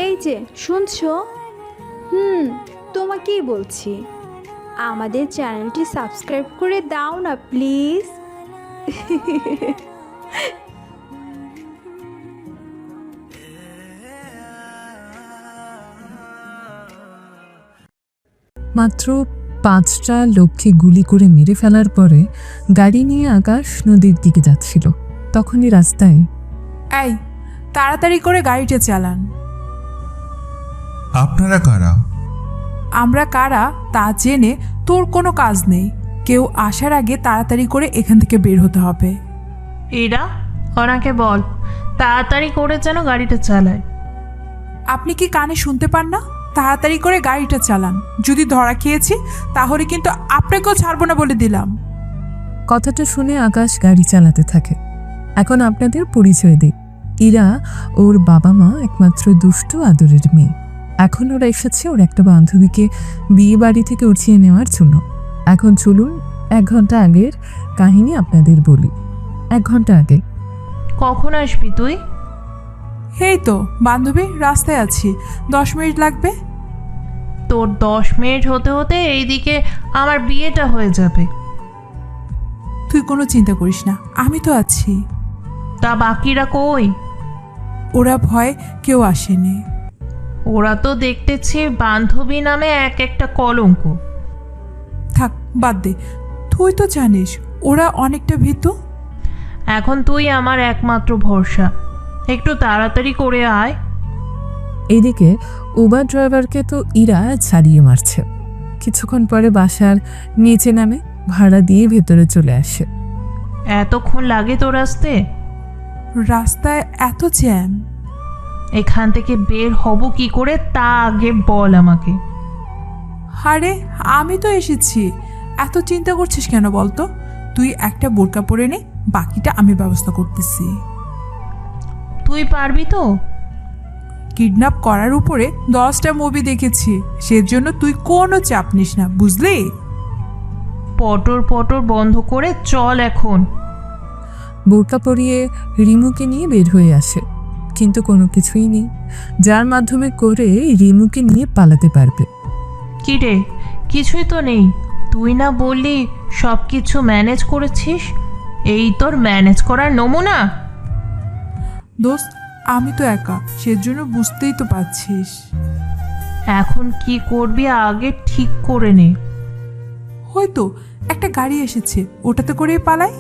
এই যে শুনছো? তোমাকেই বলছি, আমাদের চ্যানেলটি সাবস্ক্রাইব করে দাও না প্লিজ। মাত্র 5টা লোককে গুলি করে মেরে ফেলার পরে গাড়ি নিয়ে আকাশ নদীর দিকে যাচ্ছিল। তখনই রাস্তায়, এই তাড়াতাড়ি করে গাড়িটা চালান। আপনারা কারা? আমরা কারা তা জেনে তোর কোনো কাজ নেই। কেউ আসার আগে তাড়াতাড়ি করে এখান থেকে বের হতে হবে। এরা ওনাকে বল তাড়াতাড়ি করে যেন গাড়িটা চালায়। আপনি কি কানে শুনতে পান না? তাড়াতাড়ি করে গাড়িটা চালান। যদি ধরা খেয়েছি তাহলে কিন্তু আপনাকেও ছাড়বো না বলে দিলাম। কথাটা শুনে আকাশ গাড়ি চালাতে থাকে। এখন আপনাদের পরিচয় দিই। ইরা ওর বাবা মা একমাত্র দুষ্টু আদরের মেয়ে। এখন ওরা এসেছে ওর একটা বান্ধবীকে বিয়ে বাড়ি থেকে উঠিয়ে নেওয়ার জন্য। এখন চলুন 1 ঘন্টা আগের কাহিনী আপনাদের বলি। 1 ঘন্টা আগে। কখন আসবি তুই? এই তো বান্ধবী, রাস্তায় আছি, 10 মিনিট লাগবে। তোর 10 মিনিট হতে হতে এইদিকে আমার বিয়েটা হয়ে যাবে। তুই কোনো চিন্তা করিস না, আমি তো আছি। তা বাকিরা কই? ওরা ভয় কেউ আসেনি। ওরা তো দেখতেছি বান্ধবী নামে একটা কলঙ্ক। থাক, বাদ দে। তুই তো জানিস ওরা অনেকটা ভীতু। এখন তুই আমার একমাত্র ভরসা, একটু তাড়াতাড়ি করে আয়। এইদিকে উবার ড্রাইভারকে তো ইরা ছাড়িয়ে মারছে। কিছুক্ষণ পরে বাসার নিচে নামে, ভাড়া দিয়ে ভেতরে চলে আসে। এতক্ষণ লাগে তোর আসতে? রাস্তায় এত জ্যাম। এখান থেকে বের হব কি করে তা আগে বল আমাকে। আরে আমি তো এসেছি, এত চিন্তা করছিস কেন বলতো? তুই একটা বোরকা পরে নে, বাকিটা আমি ব্যবস্থা করতেছি। তুই পারবি তো? কিডন্যাপ করার উপরে 10টা মুভি দেখেছি, সেজন্য তুই কোনো চাপ নিস না, বুঝলি? পটর পটর বন্ধ করে চল এখন। বোরকা পরিয়ে রিমুকে নিয়ে বের হয়ে আসে, কিন্তু কোনো কিছুই নেই যার মাধ্যমে করে রিমুকে নিয়ে পালাতে পারবে। কি রে, কিছুই তো নেই। তুই না বললি সব কিছু ম্যানেজ করেছিস? এই তোর ম্যানেজ করার নমুনা? দোস্ত, আমি তো একা, সেজন্য বুঝতেই তো পারছিস। এখন কি করবি আগে ঠিক করে নে। হয়তো একটা গাড়ি এসেছে, ওটাতে করে পালাই।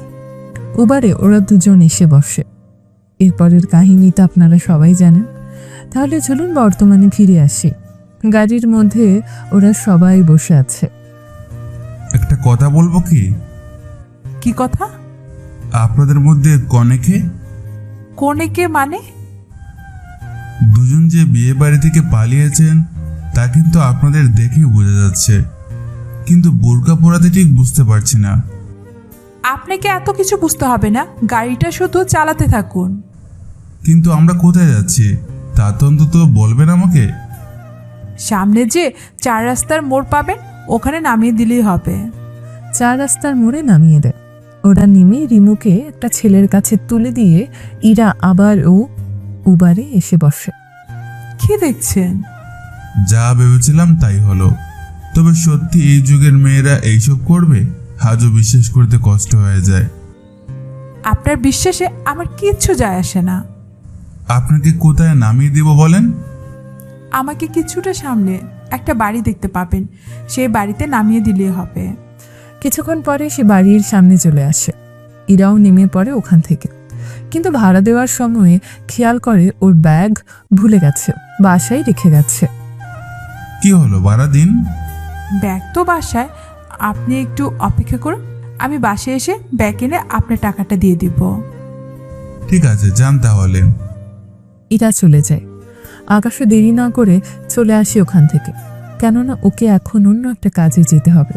উবারে ওরা দুজন এসে বসে। এরপরের কাহিনীটা আপনারা সবাই জানেন। তাহলে চলুন বর্তমানে ফিরে আসি। গাড়ির মধ্যে ওরা সবাই বসে আছে। একটা কথা বলবো কি? কি কথা? আপনাদের মধ্যে কনেকে? কোনেকে মানে? দুজন যে বিয়ে বাড়ি থেকে পালিয়েছেন তা কিন্তু আপনাদের দেখেই বোঝা যাচ্ছে, কিন্তু বোরকা পরাতে ঠিক বুঝতে পারছি না। আপনাকে এত কিছু বুঝতে হবে না, গাড়িটা শুধু চালাতে থাকুন। কিন্তু আমরা কোথায় যাচ্ছি তা তো অন্তত বলবেন আমাকে। সামনে যে 4 রাস্তার মোড় পাবেন, ওখানে নামিয়ে দিলেই হবে। 4 রাস্তার মোড়ে নামিয়ে দেয়। ওরা নেমে রিমুকে একটা ছেলের কাছে তুলে দিয়ে ইরা আবার উবারে এসে বসে। কি দেখছেন? যা ভেবেছিলাম তাই হলো। তবে সত্যি এই যুগের মেয়েরা এইসব করবে? আজও বিশ্বাস করতে কষ্ট হয়ে যায়। আপনার বিশ্বাসে আমার কিচ্ছু যায় আসে না। আপনাকে কোথায় নামিয়ে দিব বলেন? আমাকে কিছুটা সামনে একটা বাড়ি দেখতে পাবেন, সেই বাড়িতে নামিয়ে দিলেই হবে। কিছুক্ষণ পরে সে বাড়ির সামনে চলে আসে। ইরাও নেমে পড়ে ওখান থেকে, কিন্তু ভাড়া দেওয়ার সময়ে খেয়াল করে ওর ব্যাগ ভুলে গেছে, বাসায় রেখে গেছে। কি হলো, ভাড়া দিন। ব্যাগ তো বাসায়, আপনি একটু অপেক্ষা করুন, আমি বাসায় এসে ব্যাগ এনে আপনার টাকাটা দিয়ে দিব। ঠিক আছে, যান তাহলে। ইরা চলে যায়। আকাশও দেরি না করে চলে আসে ওখান থেকে, কেননা ওকে এখন অন্য একটা কাজে যেতে হবে।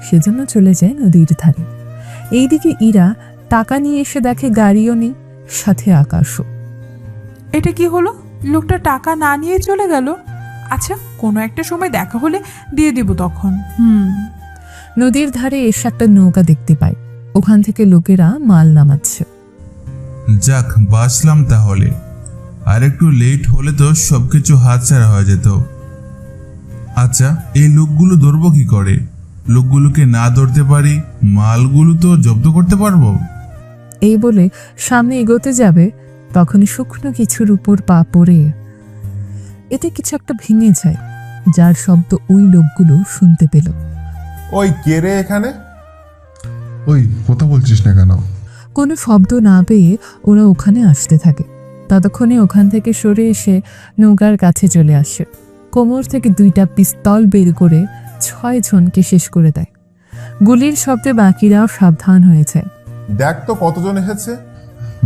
সেজন্য চলে যায় নদীর ধারে। এইদিকে ইরা টাকা নিয়ে এসে দেখে গাড়িও নেই, সাথে আকাশও। এটা কি হলো? লোকটা টাকা না নিয়ে চলে গেল। আচ্ছা, কোনো একটা সময় দেখা হলে দিয়ে দিব তখন। নদীর ধারে এসে একটা নৌকা দেখতে পায়, ওখান থেকে লোকেরা মাল নামাচ্ছে। যাক, বাঁচলাম তাহলে। আর একটু লেট হলে তো সবকিছু হাতছাড়া হয়ে যেত। আচ্ছা, এই লোকগুলো ধরবো কি করে? লোকগুলোকে না ধরতে পারি, মালগুলো তো জব্দ করতে পারবো। এই বলে সামনে এগোতে যাবে, তখনই শুকনো কিছুর উপর পা পড়ে এতে কিছু একটা ভেঙে যায়, যার শব্দ ওই লোকগুলো শুনতে পেল। ওই কে রে এখানে? ওই কথা বলছিস না কেন? কোনো শব্দ না পেয়ে ওরা ওখানে আসতে থাকে। ততক্ষণে ওখান থেকে সরে এসে নৌকার কাছে চলে আসে। কোমর থেকে 2টা পিস্তল বের করে 6 জনকে শেষ করে দেয়। গুলির শব্দে বাকিরাও সাবধান হয়েছে। দেখ তো কতজন এসেছে।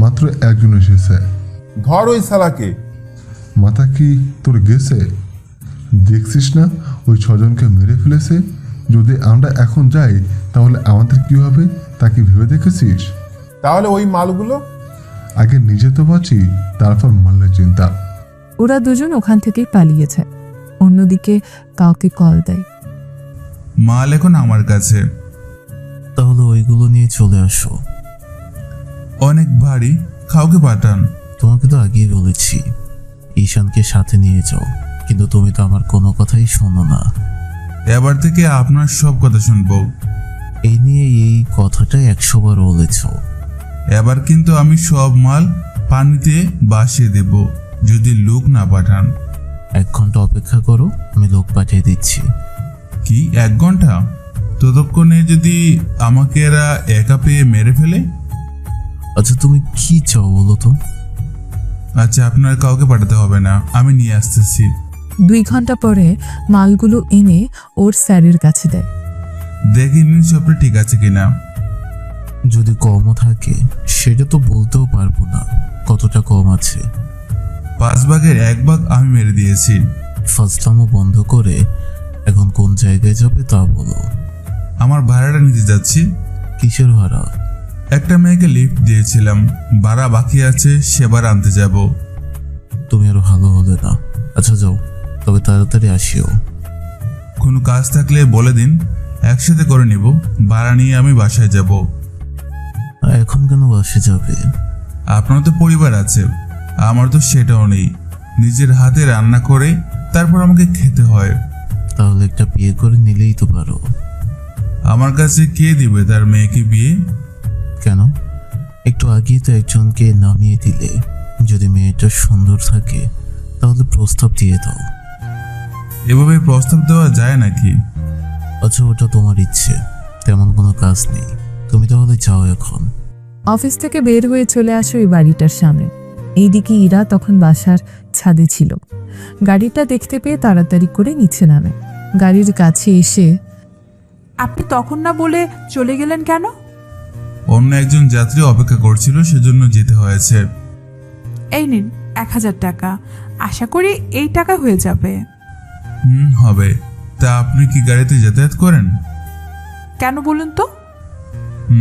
মাত্র একজন এসেছে। ধর ওই শালাকে। মাথা কি তোর গেছে? দেখছিস না ওই 6 জনকে মেরে ফেলেছে। যদি আমরা এখন যাই তাহলে আমাদের কি হবে তা কি ভেবে দেখেছিস? তাহলে ওই মালগুলো? আগে নিজে তো বাঁচি, তারপর মারলে চিন্তা। ওরা দুজন ওখান থেকেই পালিয়েছে। অন্যদিকে কাউকে কল দেয়। মাল এখন আমার কাছে। তাহলে ওইগুলো নিয়ে চলে আসো। অনেক ভারী, কাউকে পাঠান। তোমাকে তো আগেই বলেছি ঈশানকে সাথে নিয়ে যাও, কিন্তু তুমি তো আমার কোনো কথাই শোনো না। এবার থেকে আপনার সব কথা শুনবো। এই নিয়ে এই কথাটাই 100 বার বলেছ। এবার কিন্তু আমি সব মাল পানিতে ভাসিয়ে দেব, যদি লোক না পাঠান। 1 ঘন্টা অপেক্ষা করো, আমি লোক পাঠিয়ে দিচ্ছি। কি 1 ঘন্টা? ততক্ষণে যদি আমাকে এরা একা পেয়ে মেরে ফেলে? আচ্ছা তুমি কি চাও বলো তো? আচ্ছা, আপনার কাউকে পাঠাতে হবে না, আমি নিয়ে আসতেছি। 2 ঘন্টা পরে মালগুলো এনে ওর স্যারের কাছে দেয়। দেখে নিন সবটা ঠিক আছে কিনা। যদি কমও থাকে সেটা তো বলতেও পারবো না কতটা কম আছে। 5 ভাগের 1 ভাগ আমি মেরে দিয়েছি। ফাজলামো বন্ধ করে এখন কোন জায়গায় যাবে তা বলো। আমার ভাড়াটা নিতে যাচ্ছি। কিসের ভাড়া? একটা মেয়েকে লিফট দিয়েছিলাম, ভাড়া বাকি আছে, সেবার আনতে যাব। তুমি আরো ভালো হলে না। আচ্ছা যাও, তবে তাড়াতাড়ি আসিও। কোনো কাজ থাকলে বলে দিন, একসাথে করে নিব। ভাড়া নিয়ে আমি বাসায় যাব। এখন কেন বাসে যাবে? আপনার তো পরিবার আছে, আমার তো সেটাও নেই। নিজের হাতে রান্না করে তারপর আমাকে খেতে হয়। তাহলে একটা বিয়ে করে নিলেই তো পারো। আমার কাছে কে দিবে তার মেয়েকে বিয়ে? কেন? একটু আগেই তো একজনকে নামিয়ে দিলে। যদি মেয়েটা সুন্দর থাকে তাহলে প্রস্তাব দিয়ে দাও। এভাবে প্রস্তাব দেওয়া যায় নাকি? আচ্ছা ওটা তোমার ইচ্ছে, তেমন কোনো কাজ নেই। তুমি তাহলে যাও এখন। অফিস থেকে বের হয়ে চলে আসো ওই বাড়িটার সামনে। এইদিকে ইরা তখন বাসার ছাদে ছিল। গাড়িটা দেখতে পেয়ে তাড়াতাড়ি করে নিচে নামে। গাড়ির কাছে এসে, আপনি তখন না বলে চলে গেলেন কেন? অন্য একজন যাত্রী অপেক্ষা করছিল, সেজন্য যেতে হয়েছে। এই নিন 1000 টাকা। আশা করি এই টাকা হয়ে যাবে। হবে। তা আপনি কি গাড়িতে যাতায়াত করেন? কেন বলুন তো?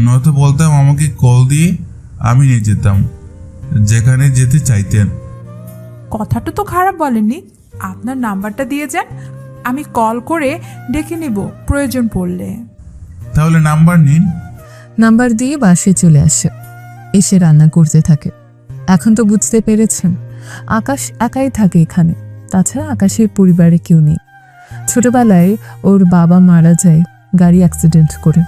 নয়তো বলতাম আমাকে কল দিয়ে আমি নিয়ে যেতাম যেখানে যেতে চাইতেন। কথাটা তো খারাপ বলেননি। আপনার নাম্বারটা দিয়ে যান, আমি কল করে ডেকে নেব প্রয়োজন পড়লে। তাহলে নাম্বার নিন। নাম্বার দিয়ে বাসে চলে আসে। এসে রান্না করতে থাকে। এখন তো বুঝতে পেরেছেন আকাশ একাই থাকে এখানে। তাছাড়া আকাশের পরিবারে কেউ নেই। ছোটবেলায় ওর বাবা মারা যায় গাড়ি অ্যাক্সিডেন্ট করে।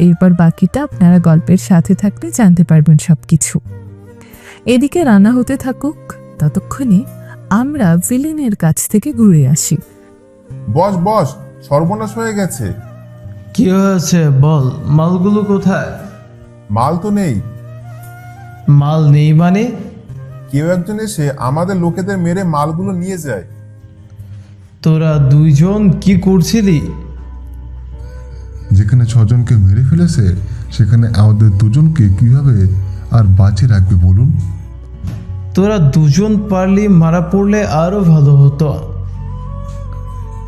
এরপর বাকিটা আপনারা গল্পের সাথে থাকলে জানতে পারবেন সব কিছু। এদিকে রান্না হতে থাকুক, ততক্ষণে আমরা ভিলেনের কাছ থেকে ঘুরে আসি। বস বস, সর্বনাশ হয়ে গেছে। কি হয়েছে বল, মালগুলো কোথায়? মাল তো নেই। মাল নেই মানে? কেউ একজন এসে আমাদের লোকেদের মেরে মালগুলো নিয়ে যায়। তোরা 2 জন কি করছিলি? যেখানে 6 জনকে মেরে ফেলেছে সেখানে আমাদের 2 জনকে কিভাবে আর বাঁচিয়ে রাখবে বলুন? তোরা 2 জন পারলি মারা পড়লে আরো ভালো হতো।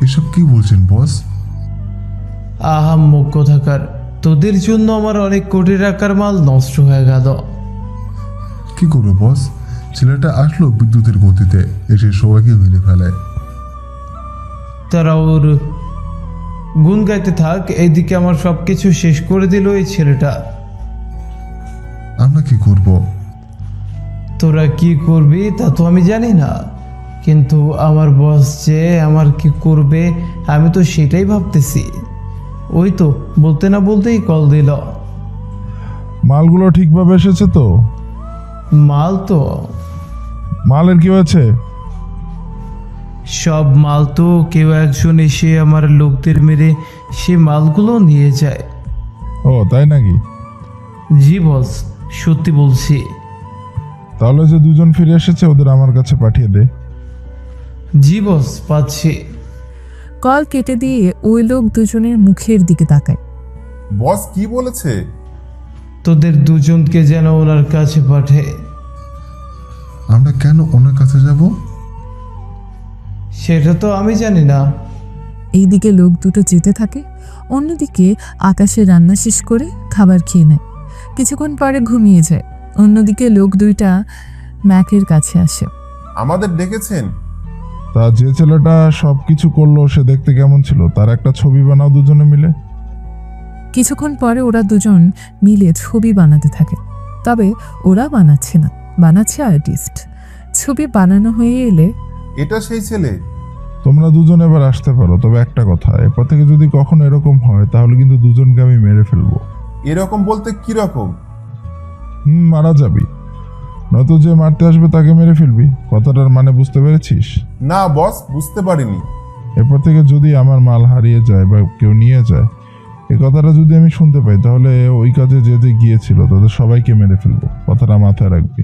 এসব কি বলছেন বস? আহাম্মক কোথাকার, তোদের জন্য আমার অনেক কোটি টাকার মাল নষ্ট হয়ে গেল। কি করবো বস, ছেলেটা আসলো বিদ্যুতের গতিতে, এসে সবাইকে মেরে ফেলে। তারা ওর গুণ গাইতে থাক, এইদিকে আমার সব কিছু শেষ করে দিল এই ছেলেটা। আমরা কি করব? তোরা কি করবি তা তো আমি জানি না, কিন্তু আমার বস যে আমার কি করবে আমি তো সেটাই ভাবতেছি। ওই তো বলতে না বলতেই কল দিল। মালগুলো ঠিকভাবে এসেছে তো? মাল তো মালের কি হয়েছে? সব মাল তো কেউ একজন এসে আমার লোকদের মেরে সে মালগুলো নিয়ে যায়। ও তাই নাকি? জি বস, সত্যি বলছি। তাহলে যে দুজন ফিরে এসেছে ওদের আমার কাছে পাঠিয়ে দে। জি বস, পাচ্ছি। কল কেটে দিয়ে ওই লোক দুজনের মুখের দিকে তাকায়। বস কি বলেছে? তোদের দুজনকে যেন ওনার কাছে পাঠে। আমরা কেন ওনার কাছে যাব? সেটা তো আমি জানি না। এইদিকে লোক দুটো যেতে থাকে, অন্যদিকে আকাশে রান্না শেষ করে খাবার খেয়ে নেয়। কিছুক্ষণ পরে ঘুমিয়ে যায়। অন্যদিকে লোক দুইটা ম্যাকের কাছে আসে। আমাদের ডেকেছেন? তা যে ছেলেটা সব কিছু করলো সে দেখতে কেমন ছিল তার একটা ছবি বানাও দুজনে মিলে। কিছুক্ষণ পরে ওরা দুজন মিলে ছবি বানাতে থাকে। তবে ওরা বানাচ্ছে না, বানাচ্ছে আর্টিস্ট। ছবি বানানো হয়ে এলে এটা সেই ছেলে? তোমরা দুজন এবার আসতে পারো, তবে একটা কথা, এরপর থেকে যদি কখনো এরকম হয় তাহলে কিন্তু দুজনকে আমি মেরে ফেলবো। এরকম বলতে কি রকম? মারা যাবি, নয়তো যে মারতে আসবে তাকে মেরে ফেলবি। কথাটার মানে বুঝতে পেরেছিস? না বস, বুঝতে পারিনি। এরপর থেকে যদি আমার মাল হারিয়ে যায় বা কেউ নিয়ে যায়, এই কথাটা যদি আমি শুনতে পাই তাহলে ওই কাজে যে যে গিয়েছিল তাদের সবাইকে মেরে ফেলবো। কথাটা মাথায় রাখবি।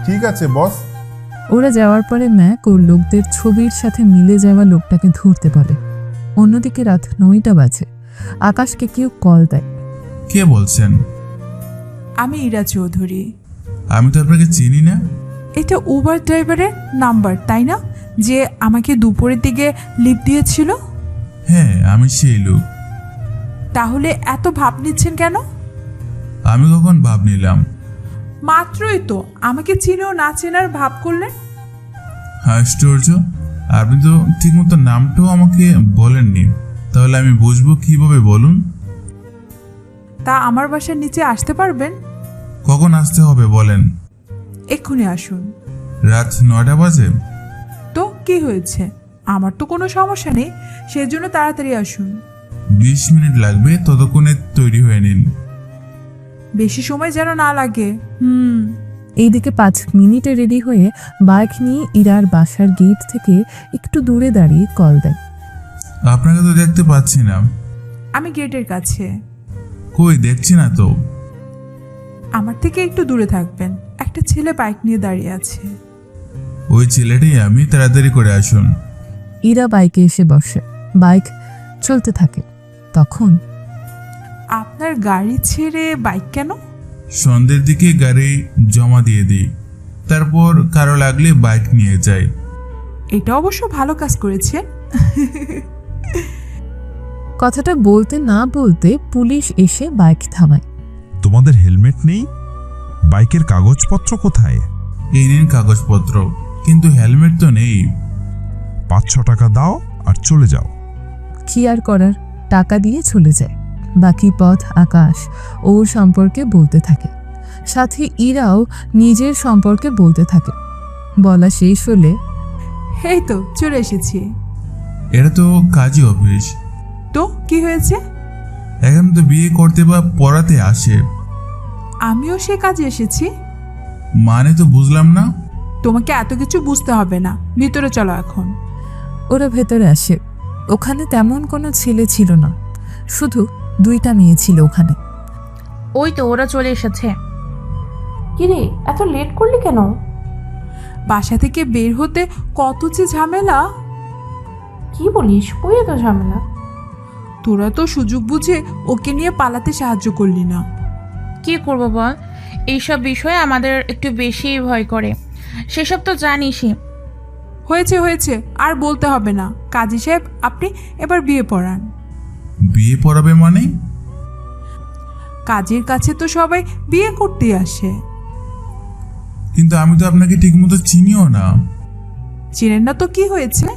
ঠিক আছে বস। ওরা যাওয়ার পরে ম্যাক ওর লোকদের ছবির সাথে মিলে যাওয়া লোকটাকে ধরতে বলে। অন্যদিকে রাত 9টা বাজে। আকাশকে কেউ কল দেয়। কে বলছেন? আমি ইরা চৌধুরী। আমি তো আপনাকে চিনি না। এটা উবার ড্রাইভারের নাম্বার তাই না, যে আমাকে দুপুরের দিকে লিফট দিয়েছিল? হ্যাঁ, আমি সেই লোক। তাহলে এত ভাব নিচ্ছেন কেন? আমি কখন ভাব নিলাম? মাত্রই তো আমাকে চিনেও না চেনার ভাব করলেন। আশ্চর্য, আপনি তো ঠিকমতো নামটাও আমাকে বলেননি, তাহলে আমি বুঝবো কিভাবে বলুন? তা আমার বাসার নিচে আসতে পারবেন? কখন আসতে হবে বলেন? এক্ষুনি আসুন। রাত 9টা বাজে। তো কি হয়েছে? আমার তো কোনো সমস্যা নেই, সেজন্য তাড়াতাড়ি আসুন। 20 মিনিট লাগবে, ততক্ষণে তৈরি হয়ে নিন। বেশি সময় যেন না লাগে। এইদিকে 5 মিনিটে রেডি হয়ে বাইক নিয়ে ইরার বাসার গেট থেকে একটু দূরে দাঁড়িয়ে কল দেয়। আপনাকে তো দেখতে পাচ্ছি না। আমি গেটের কাছে। কই, দেখছি না তো। আমার থেকে একটু দূরে থাকবেন। একটা ছেলে বাইক নিয়ে দাঁড়িয়ে আছে। ওই ছেলেটাই আমি, তাড়াতাড়ি করে আসুন। ইরা বাইকে এসে বসে। বাইক চলতে থাকে। তখন আপনার গাড়ি ছেড়ে বাইক কেন? সন্ধ্যের দিকে গাড়ি জমা দিয়ে দিই, তারপর কারো লাগলে বাইক নিয়ে যাই। এটা অবশ্য ভালো কাজ করেছেন। কথাটা বলতে না বলতে পুলিশ এসে বাইক থামায়। তোমাদের হেলমেট নেই? বাইকের কাগজপত্র কোথায়? এই নিন কাগজপত্র, কিন্তু হেলমেট তো নেই। 500 টাকা দাও আর চলে যাও। কি আর করার, টাকা দিয়ে চলে যায়। বাকি পথ আকাশ ওর সম্পর্কে বলতে থাকে, সাথে ইরাও নিজের সম্পর্কে বলতে থাকে। বলা শেষ হলে, এই তো চলে এসেছি। এটা তো কাজী অফিস। তো কি হয়েছে? এখন তো বিয়ে করতে বা পড়াতে আসে। আমিও সে কাজে এসেছি। মানে তো বুঝলাম না। তোমাকে এত কিছু বুঝতে হবে না, ভিতরে চলো এখন। ওরা ভেতরে আসে। ওখানে তেমন কোনো ছেলে ছিল না, শুধু 2টা মেয়ে ছিল ওখানে। ওই তো ওরা চলে এসেছে। কিরে, এত লেট করলি কেন? বাসা থেকে বের হতে কত যে ঝামেলা। কি বলিস, কই এত ঝামেলা? তোরা তো সুযোগ বুঝে ওকে নিয়ে পালাতে সাহায্য করলি না। কি করবো বল, এইসব বিষয়ে আমাদের একটু বেশি ভয় করে, সেসব তো জানিসই। হয়েছে হয়েছে, আর বলতে হবে না। কাজী সাহেব, আপনি এবার বিয়ে পড়ান। বিয়ে পড়াবে মানে? কাজের কাছে তো সবাই বিয়ে করতে আসে। কিন্তু আমি তো আপনাকে ঠিকমতো চিনিও না। চেনেন না তো কি হয়েছে?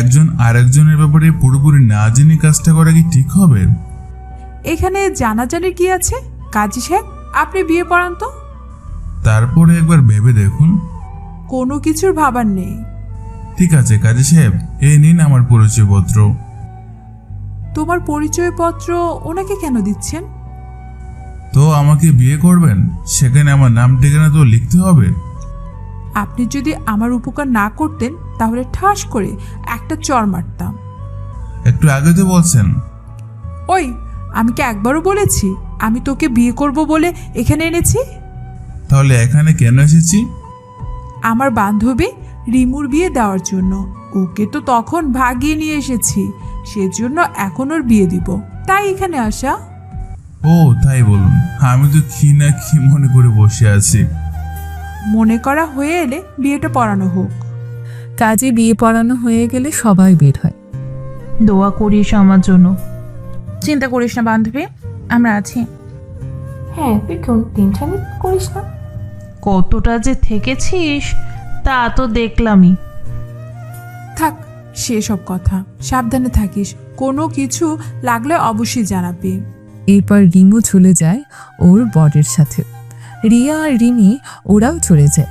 একজন আরেকজনের ব্যাপারে পুরোপুরি না জেনে কাজটা করা কি ঠিক হবে? এখানে জানাজানির কি আছে? কাজী সাহেব, আপনি বিয়ে পড়ান তো। তারপরে একবার ভেবে দেখুন। কোনো কিছুর ভাবার নেই। ঠিক আছে কাজী সাহেব, এই নিন আমার পরিচয়পত্র। তোমার পরিচয়পত্র ওনাকে কেন দিচ্ছেন? তো আমাকে বিয়ে করবেন, সেখানে আমার নাম ঠিকানা তো লিখতে হবে। আপনি যদি আমার উপকার না করতেন তাহলে ঠাস করে একটা চড় মারতাম। একটু আগে তো বলছেন। ওই, আমি কি একবারও বলেছি আমি তোকে বিয়ে করব বলে এখানে এনেছি? তাহলে এখানে কেন এসেছি? আমার বান্ধবী রিমুর বিয়ে দেওয়ার জন্য। ওকে তো তখন ভাগিয়ে নিয়ে এসেছি, সেজন্য এখন ওর বিয়ে দিব, তাই এখানে আসা। ও তাই বলুন, আমি তো কি না কি মনে করে বসে আছি। মনে করা হয়ে এলে বিয়েটা পড়ানো হোক। কাজে বিয়ে পড়ানো হয়ে গেলে সবাই বের হয়। দোয়া করিস আমার জন্য। চিন্তা করিস না বান্ধবী, আমরা আছি। হ্যাঁ, তুই টেনশন করিস না। কতটা যে থেকেছিস তা তো দেখলামই। থাক সেসব কথা, সাবধানে থাকিস, কোনো কিছু লাগলে অবশ্যই জানাবি। এরপর রিমু চলে যায় ওর বরের সাথে। রিয়া আর রিমি ওরাও চলে যায়।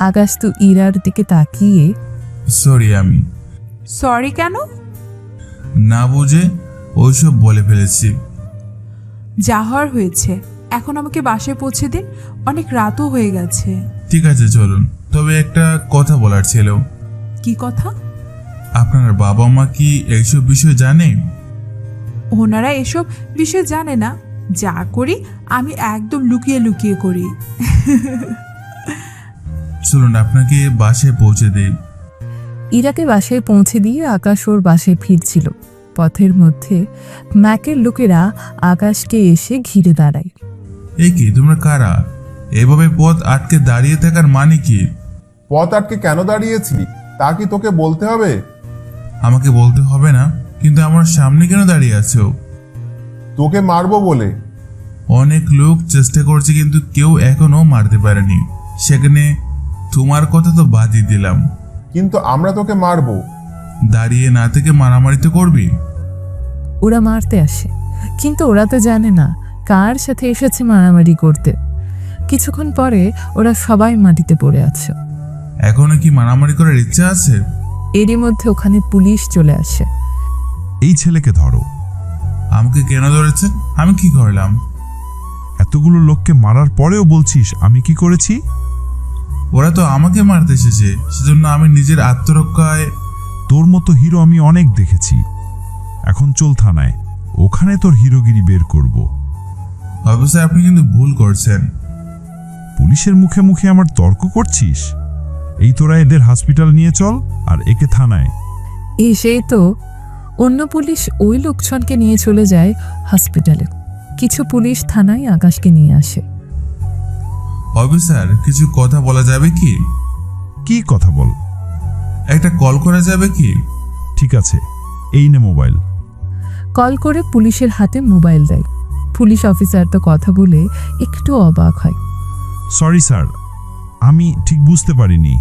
আকাশ তো ইরার দিকে তাকিয়ে সরি। আমি সরি কেন? না বুঝে ওইসব বলে ফেলেছি। যা হওয়ার হয়েছে, এখন আমাকে বাসায় পৌঁছে দিন, অনেক রাতও হয়ে গেছে। ঠিক আছে চলুন, তবে একটা কথা বলার ছিল। কি কথা? আপনার বাবা মা কি এইসব বিষয় জানে? ওনারা এসব বিষয় জানে না। যা করি আমি একদম লুকিয়ে লুকিয়ে করি। চলুন আপনাকে বাসায় পৌঁছে দিই। ইরাকে বাসায় পৌঁছে দিয়ে আকাশ ওর বাসায় ফিরছিল। পথের মধ্যে ম্যাকের লোকেরা আকাশকে এসে ঘিরে দাঁড়ায়। এই কি, তোমরা কারা? এভাবে পথ আটকে দাঁড়িয়ে থাকার মানে কি? পথ আটকে কেন দাঁড়িয়েছি তা কি তোকে বলতে হবে? আমাকে বলতে হবে না, কিন্তু আমার সামনে কেন দাঁড়িয়ে আছো? তোকে মারবো বলে। অনেক লোক চেষ্টা করছে কিন্তু কেউ এখনো মারতে পারেনি, সেখানে তোমার কথা তো বাদই দিলাম। কিন্তু আমরা তোকে মারবো। দাঁড়িয়ে না থেকে মারামারি তো করবি। ওরা মারতে আসে, কিন্তু ওরা তো জানে না কার সাথে এসেছে মারামারি করতে। কিছুক্ষণ পরে ওরা সবাই মাটিতে পড়ে আছে। এখনো কি মারামারি করার ইচ্ছা আছে? এরই মধ্যে ওখানে পুলিশ চলে আসে। এই ছেলেকে ধরো। আমাকে কেন ধরেছেন? আমি কি করলাম? এতগুলো লোককে মারার পরেও বলছিস আমি কি করেছি? ওরা তো আমাকে মারতে এসেছে, সেজন্য আমি নিজের আত্মরক্ষায়। তোর মতো হিরো আমি অনেক দেখেছি। এখন চল থানায়, ওখানে তোর হিরোগিরি বের করব। অবশ্যই আপনি কিন্তু ভুল করছেন। পুলিশের মুখে মুখে আমার তর্ক করছিস? এই তোরা এদের হসপিটাল নিয়ে চল আর একে থানায়। এসেই তো অন্য পুলিশ ওই লোকজনকে নিয়ে চলে যায় হসপিটালে। কিছু পুলিশ থানায় আকাশকে নিয়ে আসে। অফিসার, কিছু কথা বলা যাবে কি? কি কথা বল? একটা কল করা যাবে কি? ঠিক আছে, এই নে মোবাইল। কল করে পুলিশের হাতে মোবাইল দেয়। পুলিশ অফিসার তো কথা বলে একটু অবাক হয়। সরি স্যার, আমি ঠিক বুঝতে পারিনি।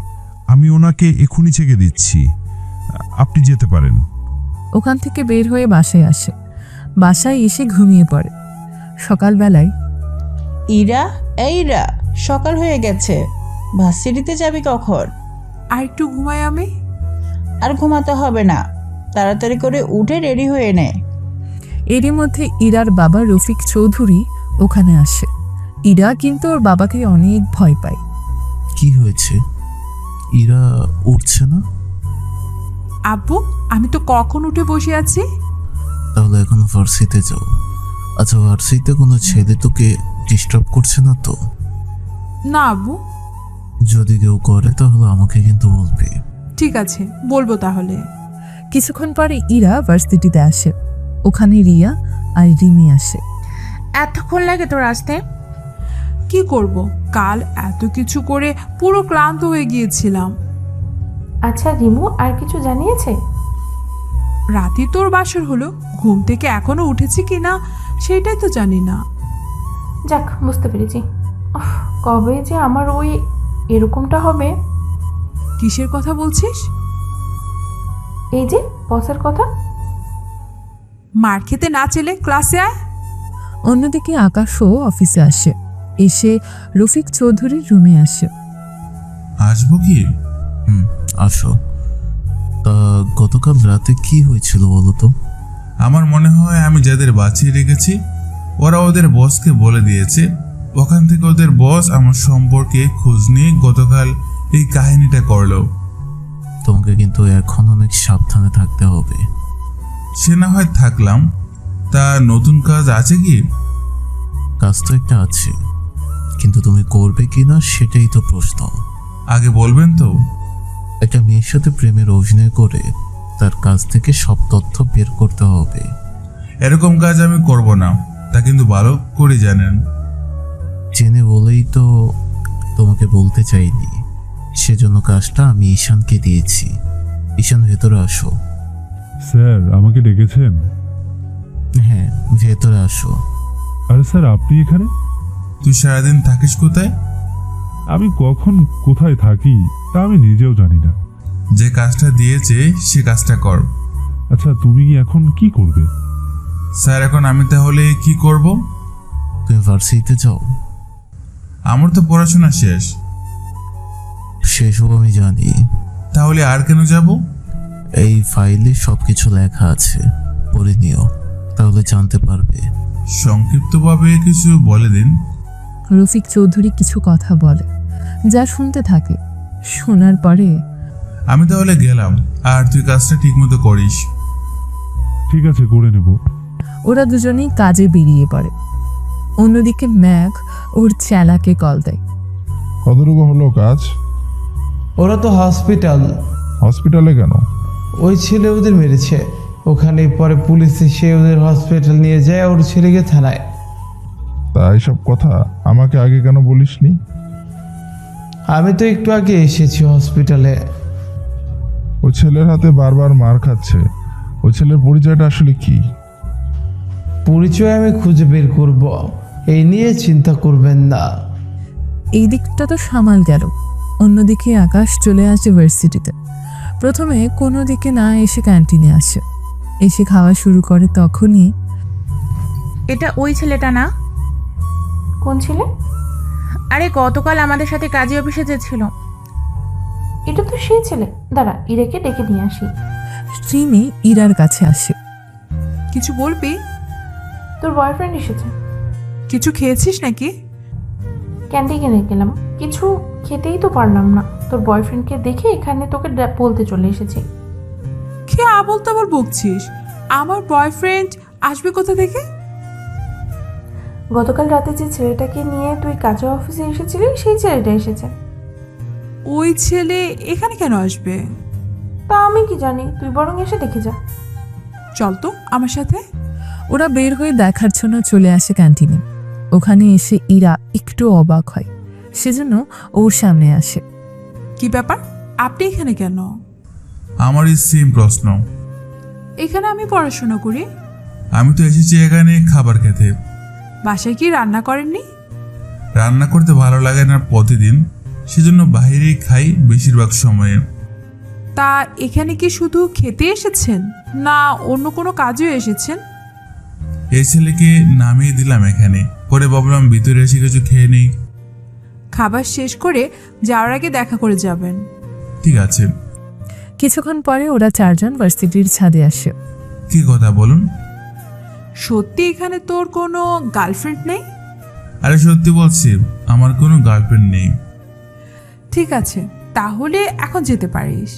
আমি ওনাকে এখনই ছেড়ে দিচ্ছি, আপনি যেতে পারেন। ওখান থেকে বের হয়ে বাসায় আসে। বাসায় এসে ঘুমিয়ে পড়ে। সকালবেলায় ইরা সকাল হয়ে গেছে, ভার্সিটিতে যাবি কখন? আর একটু ঘুমাই আমি। আর ঘুমাতে হবে না, তাড়াতাড়ি করে উঠে রেডি হয়ে নে। এরই মধ্যে ইরার বাবা রফিক চৌধুরী ওখানে আসে। ইরা কিন্তু ওর বাবাকে অনেক ভয় পায়। কি হয়েছে? ইরা উঠছে না? আব্বু, আমি তো কখন উঠে বসে আছি। তাহলে এখন ভার্সিটিতে যাও। আচ্ছা, ভার্সিটিতে কোনো ছেলে তোকে ডিস্টার্ব করছে না তো? না আব্বু। যদি কেউ করে তাহলে আমাকে কিন্তু বলবি। ঠিক আছে, বলবো তাহলে। কিছুক্ষণ পরে ইরা ভার্সিটিতে আসে। ওখানে রিয়া আর রিমি আসে। এতক্ষণ লাগে তোর আসতে? কি করব, কাল এত কিছু করে পুরো ক্লান্ত হয়ে গিয়েছিলাম। আচ্ছা রিমু আর কিছু জানিয়েছে? রাতে তোর বাসর হলো, ঘুম থেকে এখনো উঠেছি কি না সেটাই তো জানি না। যাক, বুঝতে পেরেছি। কবে যে আমার ওই এরকমটা হবে। কিসের কথা বলছিস? এই যে বসের কথা। মার খেতে না চেলে ক্লাসে আয়। অন্যদিকে আকাশও অফিসে আসে। এসে রফিক চৌধুরীর রুমে আসে। আসবো কি? আসো। তা গতকাল রাতে কি হয়েছিল বলো তো? আমার মনে হয় আমি যাদের বাঁচিয়ে রেখেছি ওরা ওদের বসকে বলে দিয়েছে। ওখান থেকে ওদের বস আমার সম্পর্কে খোঁজ নিয়ে গতকাল এই কাহিনীটা করলো। তোমাকে কিন্তু এখন অনেক সাবধানে থাকতে হবে। সে না হয় থাকলাম, তা নতুন কাজ আছে কি? কাজ তো একটা আছে, কিন্তু তুমি করবে কিনা সেটাই তো প্রশ্ন। আগে বলবেন তো। একটা মেয়ের সাথে প্রেমের অভিনয় করে তার কাছ থেকে সব তথ্য বের করতে হবে। এরকম কাজ আমি করব না, তা কিন্তু ভালো করে জানেন। জেনে বলেই তো তোমাকে বলতে চাইনি। সেজন্য কাজটা আমি ঈশানকে দিয়েছি। ঈশান, ভেতরে আসো। স্যার আমাকে ডেকেছেন? হ্যাঁ, ভেতরে আসো। আরে স্যার, আপনি এখানে? তুই সারাদিন থাকিস কোথায়? আমি কখন কোথায় থাকি তা আমি নিজেও জানি না। যে কাজটা দিয়েছে সে কাজটা কর। আচ্ছা, তুমি এখন কি করবে? স্যার, এখন আমি তাহলে কি করব? তুমি ভার্সিটিতে যাও। আমার তো পড়াশোনা শেষ। সেসব আমি জানি। তাহলে আর কেন যাব? এই ফাইলে সবকিছু লেখা আছে, পড়ে নিও, তাহলে জানতে পারবে। সংক্ষিপ্তভাবে কিছু বলে দিন। রফিক চৌধুরী কিছু কথা বলে, যা শুনতে থাকে। শোনার পরে, আমি তাহলে গেলাম, আর তুই কাজটা ঠিক মতো করিস। ঠিক আছে, করে নেব। ওরা দুজনেই কাজে বেরিয়ে পড়ে। অন্যদিকে ম্যাঘ ওর চেলাকে কল দেয়। কতটুকু হলো কাজ? ওরা তো হসপিটালে কেন? ওই ছেলে ওদের মেরেছে। ওখানে পরে পুলিশ এসে ওদের হসপিটাল নিয়ে যায়, ওর ছেলেকে থানায়। তা এইসব কথা আমাকে আগে কেন বলিসনি? আমি তো একটু আগে এসেছি হসপিটালে। ওই ছেলের হাতে বারবার মার খাচ্ছে। ওই ছেলের পরিচয়টা আসলে কি? পরিচয় আমি খুঁজে বের করব, এই নিয়ে চিন্তা করবেন না। এই দিকটা তো সামাল গেল। অন্যদিকে আকাশ চলে আসে ভার্সিটিতে। প্রথমে কোনো দিকে না এসে ক্যান্টিনে আসে। এসে খাওয়া শুরু করে। তখনই, এটা ওই ছেলেটা না? কোন ছেলে? আরে গতকাল আমাদের সাথে কাজী অফিসে যে ছিল। এটা তো সেই ছেলে। দাঁড়া, ইরাকে ডেকে নিয়ে আসি। স্ট্রিমে ইরার কাছে আসে। কিছু বলবি? তোর বয়ফ্রেন্ড এসেছে। কিছু খেয়েছিস নাকি? ক্যান্টিনে গেলাম, কিছু খেতেই তো পারলাম না। তোর বয়ফ্রেন্ডকে দেখে এখানে তোকে বলতে চলে এসেছি। কি আবল তাবল বকছিস? আমার বয়ফ্রেন্ড আসবে কোথা থেকে? গতকাল রাতে যে ছেলেটাকে নিয়ে তুই কাজে অফিসে এসেছিলি সেই ছেলেটা এসেছে। ওই ছেলে এখানে কেন আসবে? তা আমি কি জানি, তুই বরং এসে দেখে যা। চল তো আমার সাথে। ওরা বের হয়ে দেখার জন্য চলে আসে ক্যান্টিনে। ওখানে এসে ইরা একটু অবাক হয়, সেজন্য ওর সামনে আসে। কি ব্যাপার, আপনি এখানে কেন? আমারই সেম প্রশ্ন। এখানে আমি পড়াশোনা করি। আমি তো এসেছি এখানে খাবার খেতে। বাসায় কি রান্না করেননি? রান্না করতে ভালো লাগে না প্রতিদিন, সেজন্য বাইরেই খাই বেশিরভাগ সময়ে। তা এখানে কি শুধু খেতে এসেছেন, না অন্য কোনো কাজেও এসেছেন? এই ছেলেকে নামিয়ে দিলাম এখানে, পরে ভাবলাম ভিতরে এসে কিছু খেয়ে নেই। খাবার শেষ করে যাওয়ার আগে দেখা করে যাবেন। ঠিক আছে। কিছুক্ষণ পরে ওরা চারজন ভার্সিটির ছাদে আসে। কি কথা বলুন? সত্যি এখানে তোর কোনো গার্লফ্রেন্ড নেই? আরে সত্যি বলছি, আমার কোনো গার্লফ্রেন্ড নেই। ঠিক আছে, তাহলে এখন যেতে পারিস।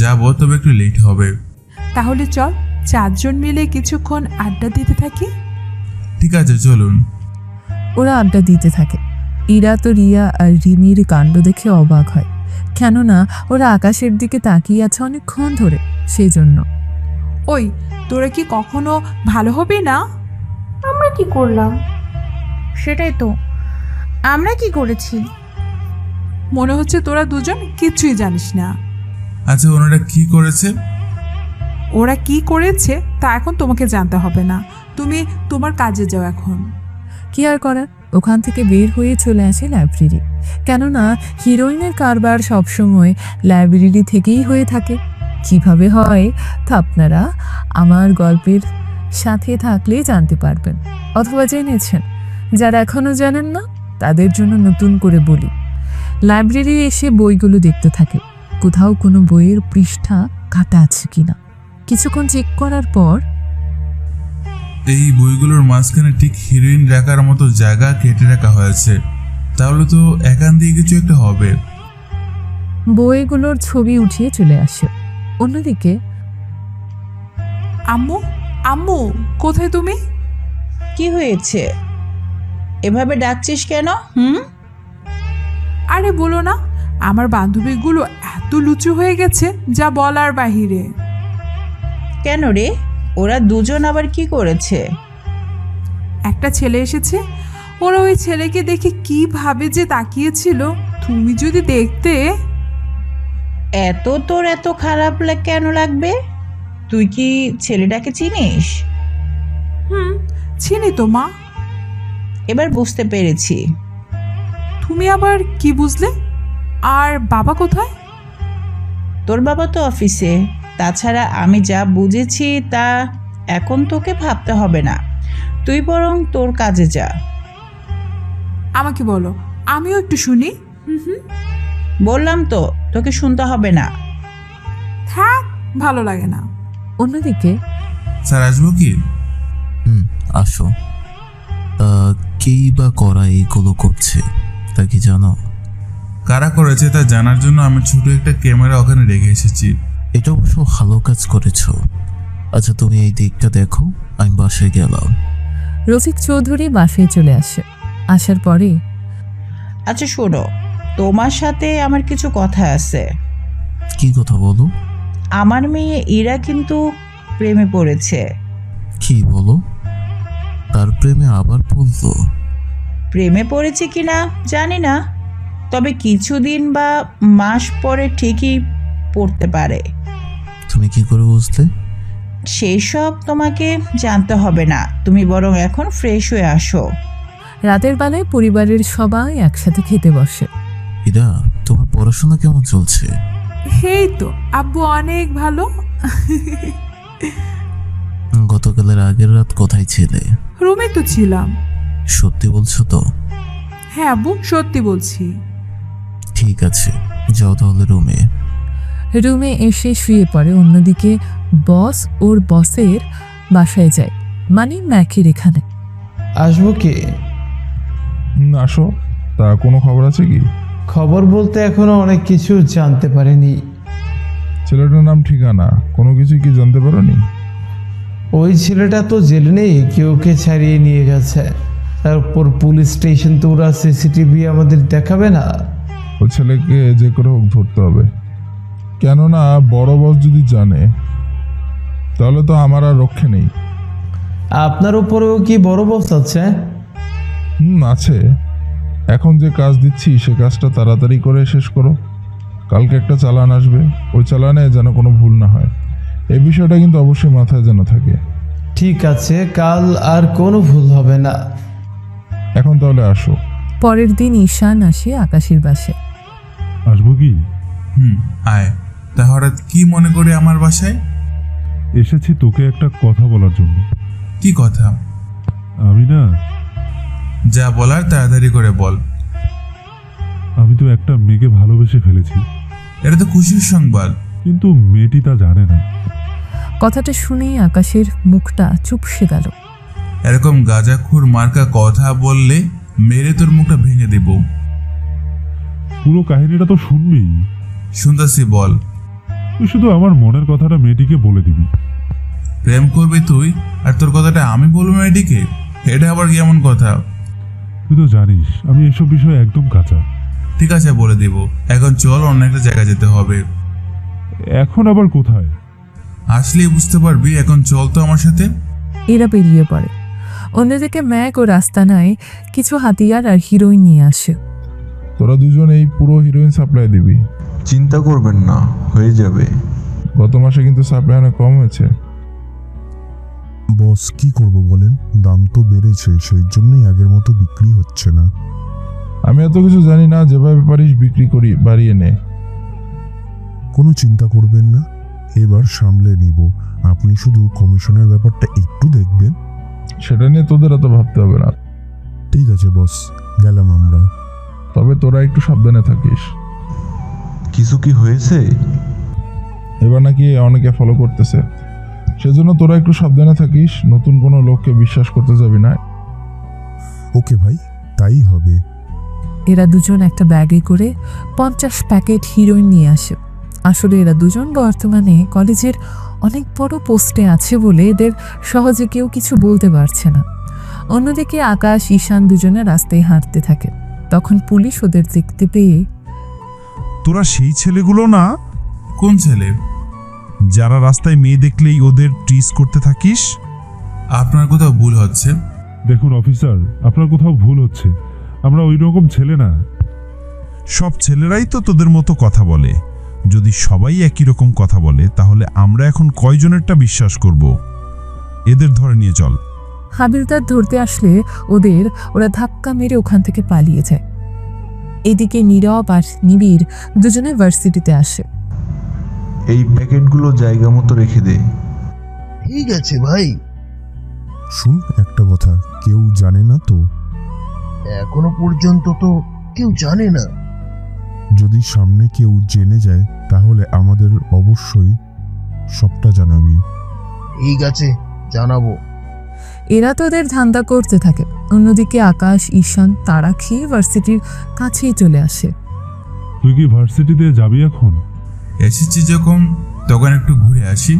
যাবো, তবে একটু লেট হবে। তাহলে চল চারজন মিলে কিছুক্ষণ আড্ডা দিতে থাকি। ঠিক আছে, চলুন। ওরা আড্ডা দিতে থাকে। ইরা তো রিয়া আর রিমির কাণ্ড দেখে অবাক হয়, কেননা ওরা আকাশের দিকে তাকিয়ে আছে অনেকক্ষণ ধরে, সেই জন্য। ওই, তোরা কি কখনো ভালো হবে না? আমরা কি করলাম? সেটাই তো, আমরা কি করেছি? মনে হচ্ছে তোরা দুজন কিচ্ছুই জানিস না। আচ্ছা, ওনারা কি করেছে? ওরা কি করেছে তা এখন তোমাকে জানতে হবে না। তুমি তোমার কাজে যাও এখন। কি আর করার, ওখান থেকে বের হয়ে চলে আসে লাইব্রেরি। কেননা হিরোইনের কারবার সবসময় লাইব্রেরি থেকেই হয়ে থাকে। কিভাবে হয় তা আপনারা আমার গল্পের সাথে থাকলে জানতে পারবেন, অথবা জেনেছেন। যারা এখনও জানেন না, তাদের জন্য নতুন করে বলি। লাইব্রেরি এসে বইগুলো দেখতে থাকে, কোথাও কোনো বইয়ের পৃষ্ঠা কাটা আছে কিনা। কিছুক্ষণ চেক করার পর এই বইগুলোর মাঝখানে ঠিক হিরোইন রাখার মতো জায়গা কেটে রাখা হয়েছে, তাহলে তো এখান দিয়ে কিছু একটা হবে। বইগুলোর ছবি উঠিয়ে চলে আসে। অন্যদিকে আম্মু, আম্মু, কোথায় তুমি? কি হয়েছে? এভাবে ডাকছিস কেন? আরে বলো না, আমার বান্ধবীগুলো এত লুচু হয়ে গেছে যা বলার বাহিরে। কেন রে? ওরা দুজন আবার কি করেছে? একটা ছেলে এসেছে, ওরা ওই ছেলেকে দেখে কিভাবে যে তাকিয়েছিল, তুমি যদি দেখতে। তোর এত খারাপ কেন লাগবে? তুই কি ছেলেটাকে চিনিস? চিনি তো মা। এবার বুঝতে পেরেছি। তুমি আবার কি বুঝলে? আর বাবা কোথায়? তোর বাবা তো অফিসে। তাছাড়া আমি যা বুঝেছি তা এখন তোকে ভাবতে হবে না, তুই বরং তোর কাজে যা। আমাকে বলো, আমিও একটু শুনি। বললাম তো তোকে শুনতে হবে না। থাক, ভালো লাগে না। অন্যদিকে স্যার আসবো কি? আসো। কেই বা করা এইগুলো করছে তা কি জানো? কারা করেছে তা জানার জন্য আমি ছোট একটা ক্যামেরা ওখানে রেখে এসেছি। এটা অবশ্য ভালো কাজ করেছ। আচ্ছা তুমি এই দিকটা দেখো, আমি বাসায় গেলাম। রফিক চৌধুরী বাসায় চলে আসে। আসার পরে আচ্ছা শোনো, তোমার সাথে আমার কিছু কথা আছে। কি কথা বলো? আমার মেয়ে ইরা কিন্তু প্রেমে পড়েছে। কি বলো? তার প্রেমে আবার পড়লো? প্রেমে পড়েছে কিনা জানি না, তবে কিছুদিন বা মাস পরে ঠিকই পড়তে পারে। তুমি কি করে বুঝলে? সেই সব তোমাকে জানতে হবে না, তুমি বরং এখন ফ্রেশ হয়ে আসো। রাতের বেলায় পরিবারের সবাই একসাথে খেতে বসে। ইরা, তোমার পড়াশোনা কেমন চলছে? এই তো আব্বু, অনেক ভালো। গতকালের আগের রাত কোথায় ছিলে? রুমে তো ছিলাম। সত্যি বলছো তো? হ্যাঁ আব্বু, সত্যি বলছি। ঠিক আছে, যাও তাহলে রুমে। রুমে এসে শুয়ে পড়ে। অন্যদিকে বস ওর বসের বাসায় যায়, মানে ম্যাকির এখানে। আসবো কি? আসো। তা কোনো খবর আছে কি? খবর বলতে এখনো অনেক কিছু জানতে পারিনি। ছেলেটার নাম, ঠিকানা কোনো কিছু কি জানতে পারোনি? ওই ছেলেটা তো জেলে নেই, কেউকে ছাড়িয়ে নিয়ে গেছে। তারপর পুলিশ স্টেশন তো ওরা সিসিটিভি আমাদের দেখাবে না। ওই ছেলেকে যে করে হোক ধরতে হবে, কেননা বড় বস যদি জানে তাহলে তো আমার আর রক্ষে নেই। আপনার উপরেও কি বড় বস আছে? আছে। এখন যে কাজ দিচ্ছি সে কাজটা তাড়াতাড়ি করে শেষ করো। কালকে একটা চালান আসবে, ওই চালানে যেন কোনো ভুল না হয়। এই বিষয়টা কিন্তু অবশ্যই মাথায় যেন থাকে। ঠিক আছে, কাল আর কোনো ভুল হবে না। এখন তাহলে আসো। পরের দিন ঈশান আসে আকাশের বাসায়। আসবো কি? আয়। তা হঠাৎ কি মনে করে আমার বাসায়? এসেছি তোকে একটা কথা বলার জন্য। কি কথা? আমি না, যা বলার তাড়াতাড়ি করে বল। আমি তো একটা মেয়েকে ভালোবেসে ফেলেছি। এটা তো খুশির সংবাদ। কিন্তু মেয়েটি তা জানে না। কথাটা শুনেই আকাশের মুখটা চুপসে গেল। এরকম গাঁজাখুর মার্কা কথা বললে মেরে তোর মুখটা ভেঙে দেব। পুরো কাহিনীটা তো শুনবি। শুনতাছি, বল। তুই শুধু আমার মনের কথাটা মেয়েটিকে বলে দিবি। প্রেম করবি তুই, আর তোর কথাটা আমি বলবো মেয়েটিকে? এটা আবার কেমন কথা? তুই তো জানিস আমি এসব বিষয়ে একদম কাঁচা। ঠিক আছে, বলে দিব। এখন চল, অন্য একটা জায়গায় যেতে হবে। এখন আবার কোথায়? আসলেই বুঝতে পারবি। এখন চল তো আমার সাথে। এরা বেরিয়ে পড়ে। অন্যদিকে ম্যাক ও রাস্তানায় কিছু হাতিয়ার আর হিরোইন নিয়ে আসে। তোরা দুজন এই পুরো হিরোইন সাপ্লাই দিবি। চিন্তা করবেন না, হয়ে যাবে। গত মাসে কিন্তু সাপ্লাই অনেক কম হয়েছে। বস কি করব বলেন, দাম তো বেড়েছে, সেই জন্যই আগের মতো বিক্রি হচ্ছে না। আমি এত কিছু জানি না, যেভাবে পারিস বিক্রি করি, বাড়িয়ে নে। কোনো চিন্তা করবেন না, এবার সামলে নিব। আপনি শুধু কমিশনের ব্যাপারটা একটু দেখবেন। সেটা নিয়ে তোদের এত ভাবতে হবে না। ঠিক আছে বস, গেলাম আমরা। তবে তোরা একটু সাবধানে থাকিস। কিছু কি হয়েছে? এবার নাকি অনেকে ফলো করতেছে, সেজন্য তোরা একটু সাবধানে থাকিস। নতুন কোনো লোককে বিশ্বাস করতে যাবি না। ওকে ভাই, তাই হবে। এরা দুজন একটা ব্যাগে করে 50 প্যাকেট হিরোইন নিয়ে আসে। আসলে এরা দুজন বর্তমানে কলেজের অনেক বড় পোস্টে আছে বলে এদের সহজে কেউ কিছু বলতে পারছে না। অন্যদিকে আকাশ ঈশান দুজনে রাস্তায় হাঁটতে থাকে। তখন পুলিশ ওদের দেখতে পেয়ে, তোরা সেই ছেলেগুলো না? কোন ছেলে? যারা রাস্তায় মেয়ে দেখলেই ওদের ট্রিজ করতে থাকিস? আপনার কোথাও ভুল হচ্ছে। দেখুন অফিসার, আপনার কোথাও ভুল হচ্ছে। আমরা ওই রকম ছেলে না। সব ছেলেরাই তো তোদের মতো কথা বলে। যদি সবাই একই রকম কথা বলে তাহলে আমরা এখন কয়জনেরটা বিশ্বাস করব? এদের ধরে নিয়ে চল। হাবিলদার ধরতে আসলে ওরা ধাক্কা মেরে ওখান থেকে পালিয়ে যায়। এদিকে নীরব আর নিবিড় দুজনে ভার্সিটিতে আসে। এই প্যাকেটগুলো জায়গা মতো রেখে দে। ঠিক আছে ভাই। শুন, একটা কথা, কেউ জানে না তো? এখনো পর্যন্ত তো কেউ জানে না। যদি সামনে কেউ জেনে যায় তাহলে আমাদের অবশ্যই সবটা জানাবি। ঠিক আছে, জানাবো। এরা তো ওদের ধান্দা করতে থাকে। অন্যদিকে আকাশ ঈশান তারা খেয়ে ভার্সিটির কাছেই চলে আসে। তুই কি ভার্সিটিতে যাবি এখন? এসেছি যখন তখন একটু ঘুরে আসি।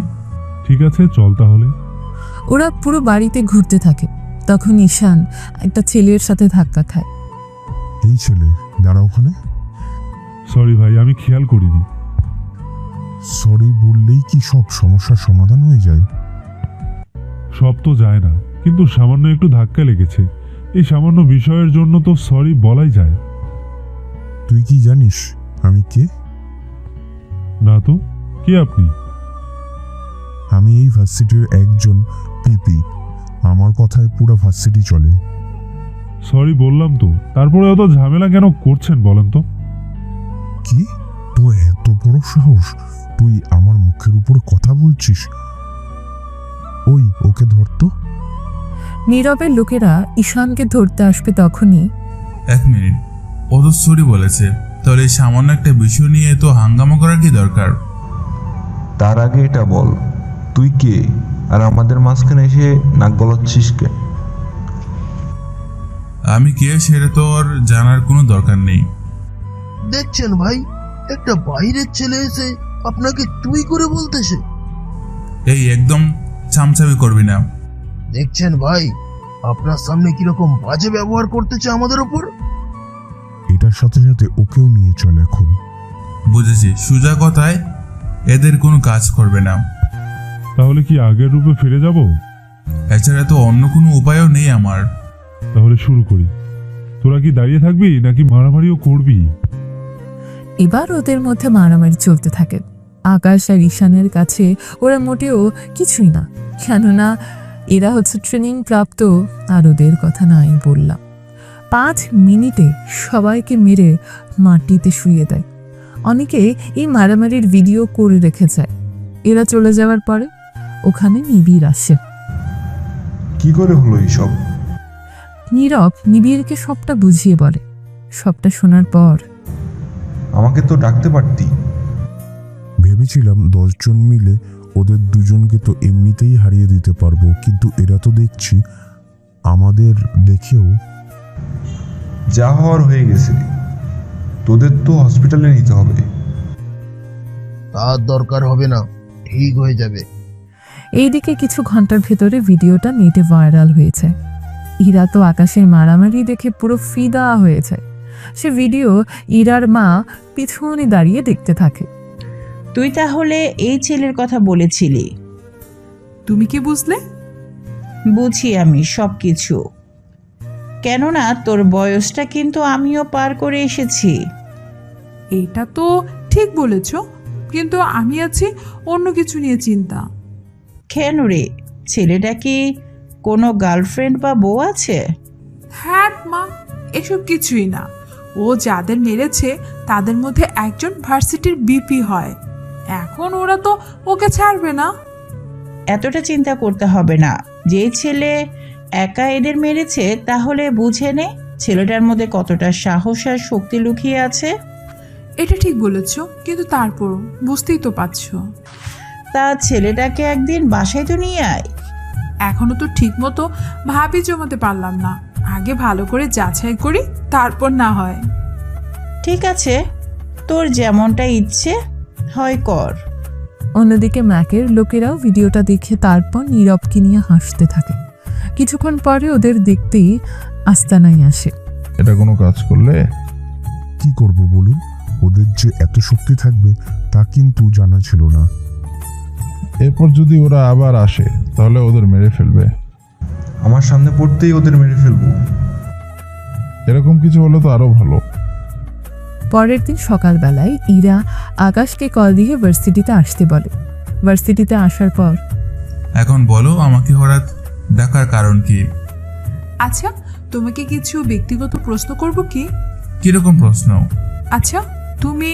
ঠিক আছে, চল তাহলে। ওরা পুরো বাড়িতে ঘুরতে থাকে। তখন ঈশান একটা ছেলের সাথে ধাক্কা খায়। এই ছেলে, দাঁড়া ওখানে। সরি ভাই, আমি খেয়াল করিনি। সরি বললেই কি সব সমস্যার সমাধান হয়ে যায়? সব তো যায় না, কিন্তু সামান্য একটু ধাক্কা লেগেছে। এই সামান্য বিষয়ের জন্য তো সরি বলাই যায়। তুই কি জানিস আমি কে? না তো, কে আপনি? আমি এই ভার্সিটির একজন পিপি। আমার কথায় পুরো ভার্সিটি চলে। সরি বললাম তো, তারপরে অত ঝামেলা কেন করছেন বলেন তো? কি, তোর এত বড় সাহস? তুই আমার মুখের উপরে কথা বলছিস? ওই, ওকে ধরতো। নীরবের লোকেরা ঈশানকে ধরতে আসবে তখনই, 1 মিনিট, ও তো সরি বলেছে, তাহলে এই সামান্য একটা বিষয় নিয়ে তো হাঙ্গামা করার কি দরকার? তার আগে এটা বল, তুই কে আর আমাদের মাঝখানে এসে নাক গলাচ্ছিস কে? আমি কে সেটা তো আর জানার কোনো দরকার নেই। দেখছেন ভাই, একটা বাইরের ছেলে এসে আপনাকে তুই করে বলতেছে। এই একদম চামচামি করবি না। দেখছেন ভাই, আপনার সামনে কিরকম বাজে ব্যবহার করতেছে আমাদের উপর। এটার সাথে সাথে ওকেও নিয়ে চল এখন। বুঝেছি, সোজা কথায় এদের কোনো কাজ করবে না। তাহলে কি আগের রূপে ফিরে যাব? এছাড়া তো অন্য কোনো উপায়ও নেই আমার। তাহলে শুরু করি। তোরা কি দাঁড়িয়ে থাকবি নাকি মারামারিও করবি? এবার ওদের মধ্যে মারামারি চলতে থাকে। আকাশ আর ঈশানের কাছে ওরা মোটেও কিছুই না, কেননা এরা হচ্ছে ট্রেনিং প্রাপ্ত। আর ওদের কথা নাই বললাম, 5 মিনিটে সবাইকে মেরে মাটিতে শুইয়ে দেয়। অনেকে এই মারামারির ভিডিও করে রেখে যায়। এরা চলে যাওয়ার পরে ওখানে নিবিড় আসে। কি করে হলো এইসব? নীরব নিবিড়কে সবটা বুঝিয়ে বলে। সবটা শোনার পর, আমাকে তো ডাকতে পারতি। ভেবেছিলাম 10 জন মিলে ওদের দুজনকে তো এমনিতেই হারিয়ে দিতে পারবো, কিন্তু এরা তো দেখছি আমাদের দেখেও। যা হওয়ার হয়ে গেছে, তোদের তো হসপিটালে নিতে হবে। তার দরকার হবে না, ঠিক হয়ে যাবে। এইদিকে কিছু ঘন্টার ভেতরে ভিডিওটা নেটে ভাইরাল হয়েছে। ইরা তো আকাশের মারামারি দেখে পুরো ফিদা হয়ে যায়। সে ভিডিও ইরার মা পিছনে দাঁড়িয়ে দেখতে থাকে। তুই তাহলে এই ছেলের কথা বলেছিলি? তুমি কি বুঝলে? বুঝি আমি সব কিছু, কেননা তোর বয়সটা কিন্তু আমিও পার করে এসেছি। এটা তো ঠিক বলেছ, কিন্তু আমি আছি অন্য কিছু নিয়ে চিন্তা। কেন রে, ছেলেটা কি কোনো গার্লফ্রেন্ড বা বউ আছে? হ্যাঁ মা, এসব কিছুই না। ও যাদের মেরেছে তাদের মধ্যে একজন ভার্সিটির বিপি হয়। এখন ওরা তো ওকে ছাড়বে না। এতটা চিন্তা করতে হবে না। যে ছেলে একা এদের মেরেছে তাহলে বুঝে নে ছেলেটার মধ্যে কতটা সাহস আর শক্তি লুকিয়ে আছে। এটা ঠিক বলেছ, কিন্তু তারপরও বুঝতেই তো পারছো। তা ছেলেটাকে একদিন বাসায় তো নিয়ে আয়। এখনো তো ঠিক মতো ভাবই জমাতে পারলাম না, আগে ভালো করে যাচাই করি, তারপর না হয়। ঠিক আছে, তোর যেমনটা ইচ্ছে হয় কর। অন্যদিকে ম্যাকের লোকেরাও ভিডিওটা দেখে তারপর নীরবকে নিয়ে হাসতে থাকে। কিছুক্ষণ পরে ওদের দেখতেই আস্তানায় আসে। এটা কোনো কাজ করলে? কি করব বলুন, ওদের যে এত শক্তি থাকবে তা কিন্তু জানা ছিল না। এরপর যদি ওরা আবার আসে তাহলে ওদের মেরে ফেলবে। আমার সামনে পড়তেই ওদের মেরে ফেলবো। এরকম কিছু হলে তো আরো ভালো। পরের দিন সকালবেলায় ইরা আকাশকে কল দিয়ে ভার্সিটিতে আসতে বলে। ভার্সিটিতে আসার পর, এখন বলো আমাকে হঠাৎ ডাকার কারণ কি? আচ্ছা, তোমাকে কিছু ব্যক্তিগত প্রশ্ন করব কি? কিরকম প্রশ্ন? আচ্ছা, তুমি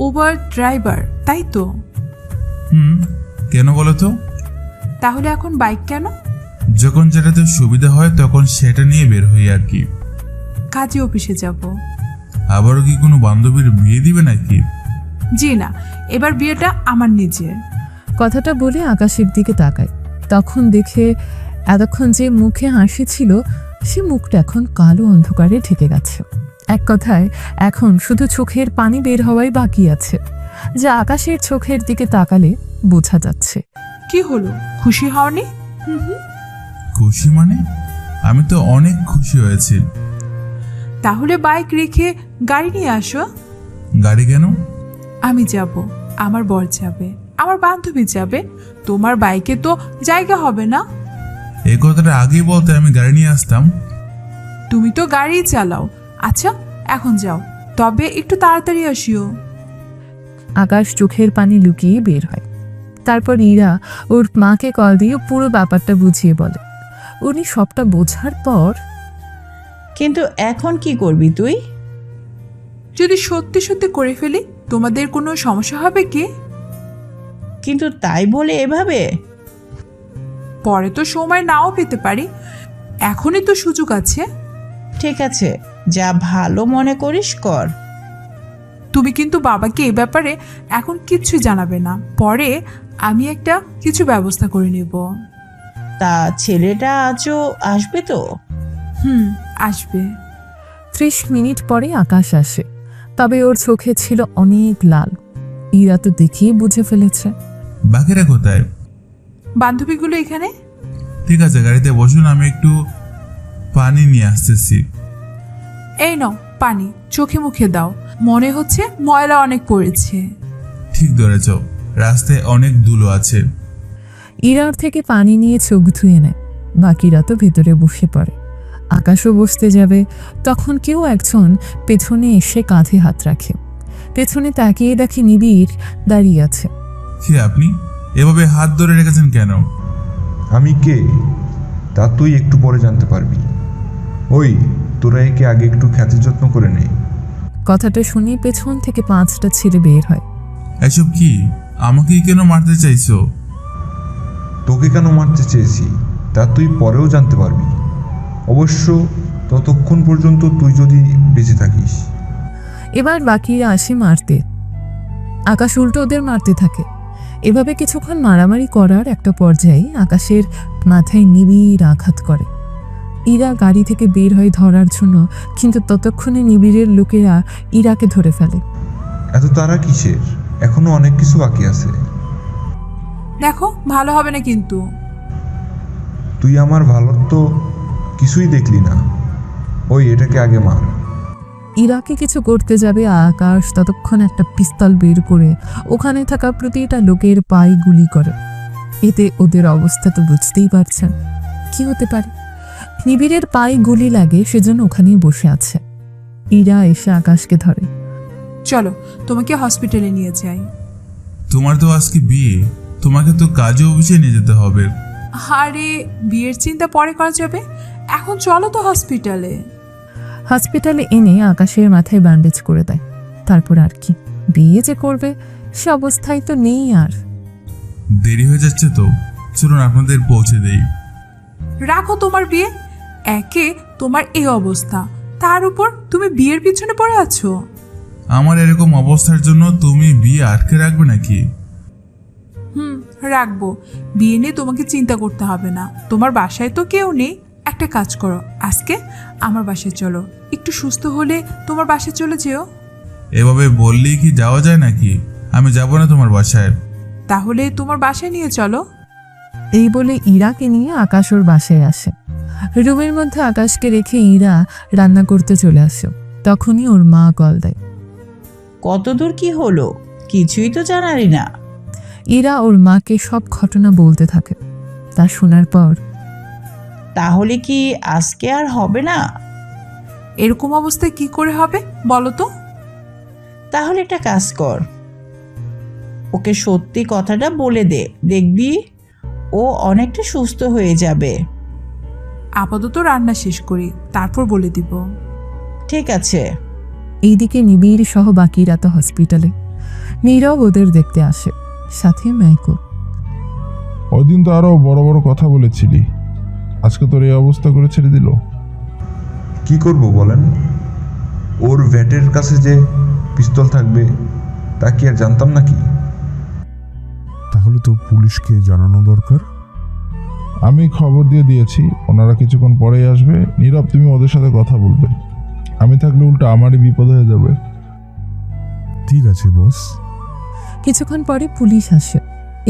উবার ড্রাইভার তাই তো? কেন বলো তো? তাহলে এখন বাইক কেন? যখন যেটাতে সুবিধা হয় তখন সেটা নিয়ে বের হই আর কি। কাজে অফিসে যাব। আবারও কি কোনো বান্ধবীর বিয়ে দিবে নাকি? জি না, এবার বিয়েটা আমার নিজের। কথাটা বলে আকাশের দিকে তাকায়। তখন দেখে এতক্ষণ যে মুখে হাসি ছিল সে মুখটা এখন কালো অন্ধকারে ঢেকে গেছে। এক কথায় এখন শুধু চোখের পানি বের হওয়াই বাকি আছে, যা আকাশের চোখের দিকে তাকালে বোঝা যাচ্ছে। কি হলো, খুশি হওনি? খুশি মানে? আমি তো অনেক খুশি হয়েছি। তাহলে বাইক রেখে গাড়ি নিয়ে আসো। গাড়ি কেন? আমি যাব, আমার বর যাবে, আমার বান্ধবী যাবে, তোমার বাইকে তো জায়গা হবে না। এই কথাটা আগেই বলতে আমি গাড়ি নিয়ে আসতাম। তুমি তো গাড়ি চালাও। আচ্ছা, এখন যাও, তবে একটু তাড়াতাড়ি আসিও। আকাশ চোখের পানি লুকিয়ে বের হয়। তারপর ইরা ওর মাকে কল দিয়ে পুরো ব্যাপারটা বুঝিয়ে বলে। উনি সবটা বোঝার পর, কিন্তু এখন কি করবি তুই? যদি সত্যি সত্যি করে ফেলি তোমাদের কোনো সমস্যা হবে কি? কিন্তু তাই বলে এভাবে? পরে তো সময় নাও পেতে পারি, এখনই তো সুযোগ আছে। ঠিক আছে, যা ভালো মনে করিস কর। তুমি কিন্তু বাবাকে এ ব্যাপারে এখন কিচ্ছু জানাবে না, পরে আমি একটা কিছু ব্যবস্থা করে নেব। তা ছেলেটা আজও আসবে তো? আসবে। 30 মিনিট পরে আকাশ আসে, তবে ওর চোখে ছিল অনেক লাল। ইরা তো দেখিয়ে বুঝে ফেলেছে। বাকিরা কোথায়? বান্ধবীগুলো এখানে। ঠিক আছে, গাড়িতে বসুন, আমি একটু পানি নিয়ে আসতেছি। এই নাও পানি, চোখে মুখে দাও, মনে হচ্ছে ময়লা অনেক পড়েছে। ঠিক ধরেছ, রাস্তায় অনেক ধুলো আছে। ইরার থেকে পানি নিয়ে চোখ ধুয়ে নেয়। বাকিরা তো ভেতরে বসে পড়ে। আকাশও বসতে যাবে, তখন কেউ একজন পেছনে এসে কাঁধে হাত রাখে। পেছনে তাকিয়ে দেখে নিবিড় দাঁড়িয়ে আছে। কে আপনি? এভাবে হাত ধরে রেখেছেন কেন? আমি কে তা তুই একটু পরে জানতে পারবি। ওই তোরা একে আগে একটু খ্যাতির যত্ন করে নে। কথাটা শুনে পেছন থেকে 5টা ছেলে বের হয়। এসব কি? আমাকে কেন মারতে চাইছো? তোকে কেন মারতে চেয়েছি তা তুই পরেও জানতে পারবি, অবশ্য ততক্ষণ পর্যন্ত তুই যদি বেঁচে থাকিস। এবার বাকিরা আসে মারতে। আকাশ উল্টো ওদের মারতে থাকে। এভাবে কিছুক্ষণ মারামারি করার একটা পর্যায়ে আকাশের মাথায় নিবিড় আঘাত করে। ইরা গাড়ি থেকে বের হয়ে ধরার জন্য, কিন্তু ততক্ষণে নিবিড়ের লোকেরা ইরাকে ধরে ফেলে। এত তারা কিসের? এখনো অনেক কিছু বাকি আছে। দেখো, ভালো হবে না কিন্তু। তুই আমার ভালো তো কিছুই দেখলি না। ওই এটাকে আগে মার। ইরাকে কিছু করতে যাবে আকাশ ততক্ষণ একটা পিস্তল বের করে ওখানে থাকা প্রতিটা লোকের পায়ে গুলি করে। এতে ওদের অবস্থা তো বুঝতেই পারছেন কি হতে পারে। নিবিড়ের পায়ে গুলি লাগে, সেজন্য ওখানেই বসে আছে। ইরা এসে আকাশকে ধরে। চলো, তোমাকে হসপিটালে নিয়ে যাই। তোমার তো আজকে বিয়ে, তোমাকে তো কাজে অফিসে নিয়ে যেতে হবে। আরে বিয়ের চিন্তা পরে করা যাবে, এখন চলো তো হসপিটালে। হসপিটালে এনে আকাশের মাথায় ব্যান্ডেজ করে দেয়। তারপর আর কি, বিয়ে যে করবে সে অবস্থায় তো নেই আর। দেরি হয়ে যাচ্ছে তো, চলুন আপনাদের পৌঁছে দেই। রাখো তোমার বিয়ে, একে তোমার এই অবস্থা, তার উপর তুমি বিয়ের পিছনে পড়ে আছো। আমার এরকম অবস্থার জন্য তুমি বিয়ে আটকে রাখবে নাকি? রাখবো। বিয়ে নিয়ে তোমাকে চিন্তা করতে হবে না। তোমার বাসায় তো কেউ নেই। একটা কাজ করো, আজকে আমার বাসায় চলো। একটু সুস্থ হলে তোমার বাসায় চলে যেও। এভাবে বললেই কি যাওয়া যায় নাকি? আমি যাব না তোমার বাসায়। তাহলে তোমার বাসায় নিয়ে চলো। এই বলে ইরাকে নিয়ে আকাশ ওর বাসায় আসে। রুমের মধ্যে আকাশকে রেখে ইরা রান্না করতে চলে আসে। তখনই ওর মা কল দেয়। কতদূর কি হলো? কিছুই তো জানালি না। ইরা ওর মাকে সব ঘটনা বলতে থাকে। তা শোনার পর, তাহলে কি আজকে আর হবে না? এরকম অবস্থায় কি করে হবে বলো তো? তাহলে একটা কাজ কর, ওকে সত্যি কথাটা বলে দে, দেখবি ও অনেকটা সুস্থ হয়ে যাবে। আপাতত রান্না শেষ করি, তারপর বলে দিব। ঠিক আছে। এইদিকে নিবিড় সহ বাকিরা তো হসপিটালে। নীরব ওদের দেখতে আসে, সাথে মাইকো। ওই দিন তো আরো বড় বড় কথা বলেছিলি, আজকে তোর এই অবস্থা করে ছেড়ে দিল। কি করব বলেন? ওর ভ্যাটের কাছে যে পিস্তল থাকবে তা কি আর জানতাম নাকি? তাহলে তো পুলিশকে জানানো দরকার। আমি খবর দিয়ে দিয়েছি, ওনারা কিছুক্ষণ পরেই আসবে। নীরব, তুমি ওদের সাথে কথা বলবে। আমি থাকলে উল্টো আমারই বিপদ হয়ে যাবে। ঠিক আছে বস। কিছুক্ষণ পরে পুলিশ আসে।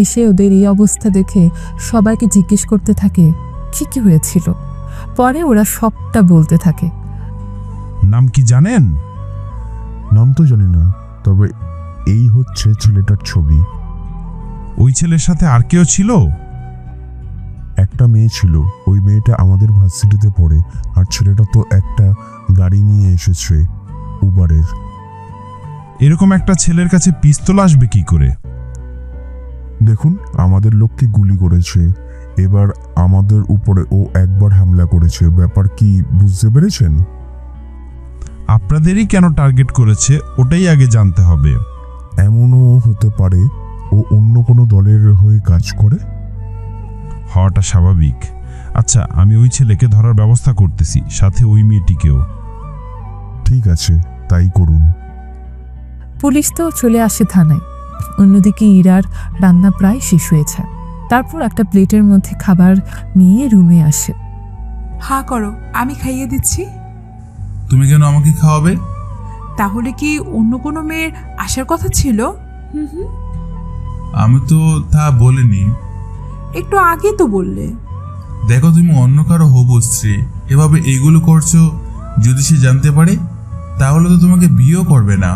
এসে ওদের এই অবস্থা দেখে সবাইকে জিজ্ঞেস করতে থাকে কি কি হয়েছিল। পরে ওরা সবটা বলতে থাকে। নাম কি জানেন? নাম তো জানি না, তবে এই হচ্ছে ছেলেটার ছবি। ওই ছেলের সাথে আর কেউ ছিল? একটা মেয়ে ছিল, ওই মেয়েটা আমাদের ভার্সিটিতে পড়ে। আর ছেলেটা তো একটা গাড়ি নিয়ে এসেছে উবারের। এরকম একটা ছেলের কাছে পিস্তল আসবে কি করে? দেখুন, আমাদের লোককে গুলি করেছে, এবার আমাদের উপরে ও একবার হামলা করেছে। ব্যাপার কি বুঝতে পেরেছেন? আপনাদেরই কেন টার্গেট করেছে ওটাই আগে জানতে হবে। এমনও হতে পারে ও অন্য কোনো দলের হয়ে কাজ করে। হওয়াটা স্বাভাবিক। আচ্ছা, আমি ওই ছেলেকে ধরার ব্যবস্থা করতেছি, সাথে ওই মেয়েটিকেও। ঠিক আছে, তাই করুন। পুলিশ তো চলে আসে থানায়। অন্যদিকে ইরার রান্না প্রায় শেষ হয়েছে। তারপর একটা প্লেটের মধ্যে খাবার নিয়ে রুমে আসে। হা করো, আমি খাইয়ে দিচ্ছি। তুমি কেন আমাকে খাওয়াবে? তাহলে কি অন্য কোনো মেয়ের আসার কথা ছিল? আমি তো তা বলিনি। একটু আগে তো বললে। দেখো, তুমি অন্য কারো হবু স্ত্রী, এভাবে এইগুলো করছো। যদি সে জানতে পারে তাহলে তো তোমাকে বিয়েও করবে না।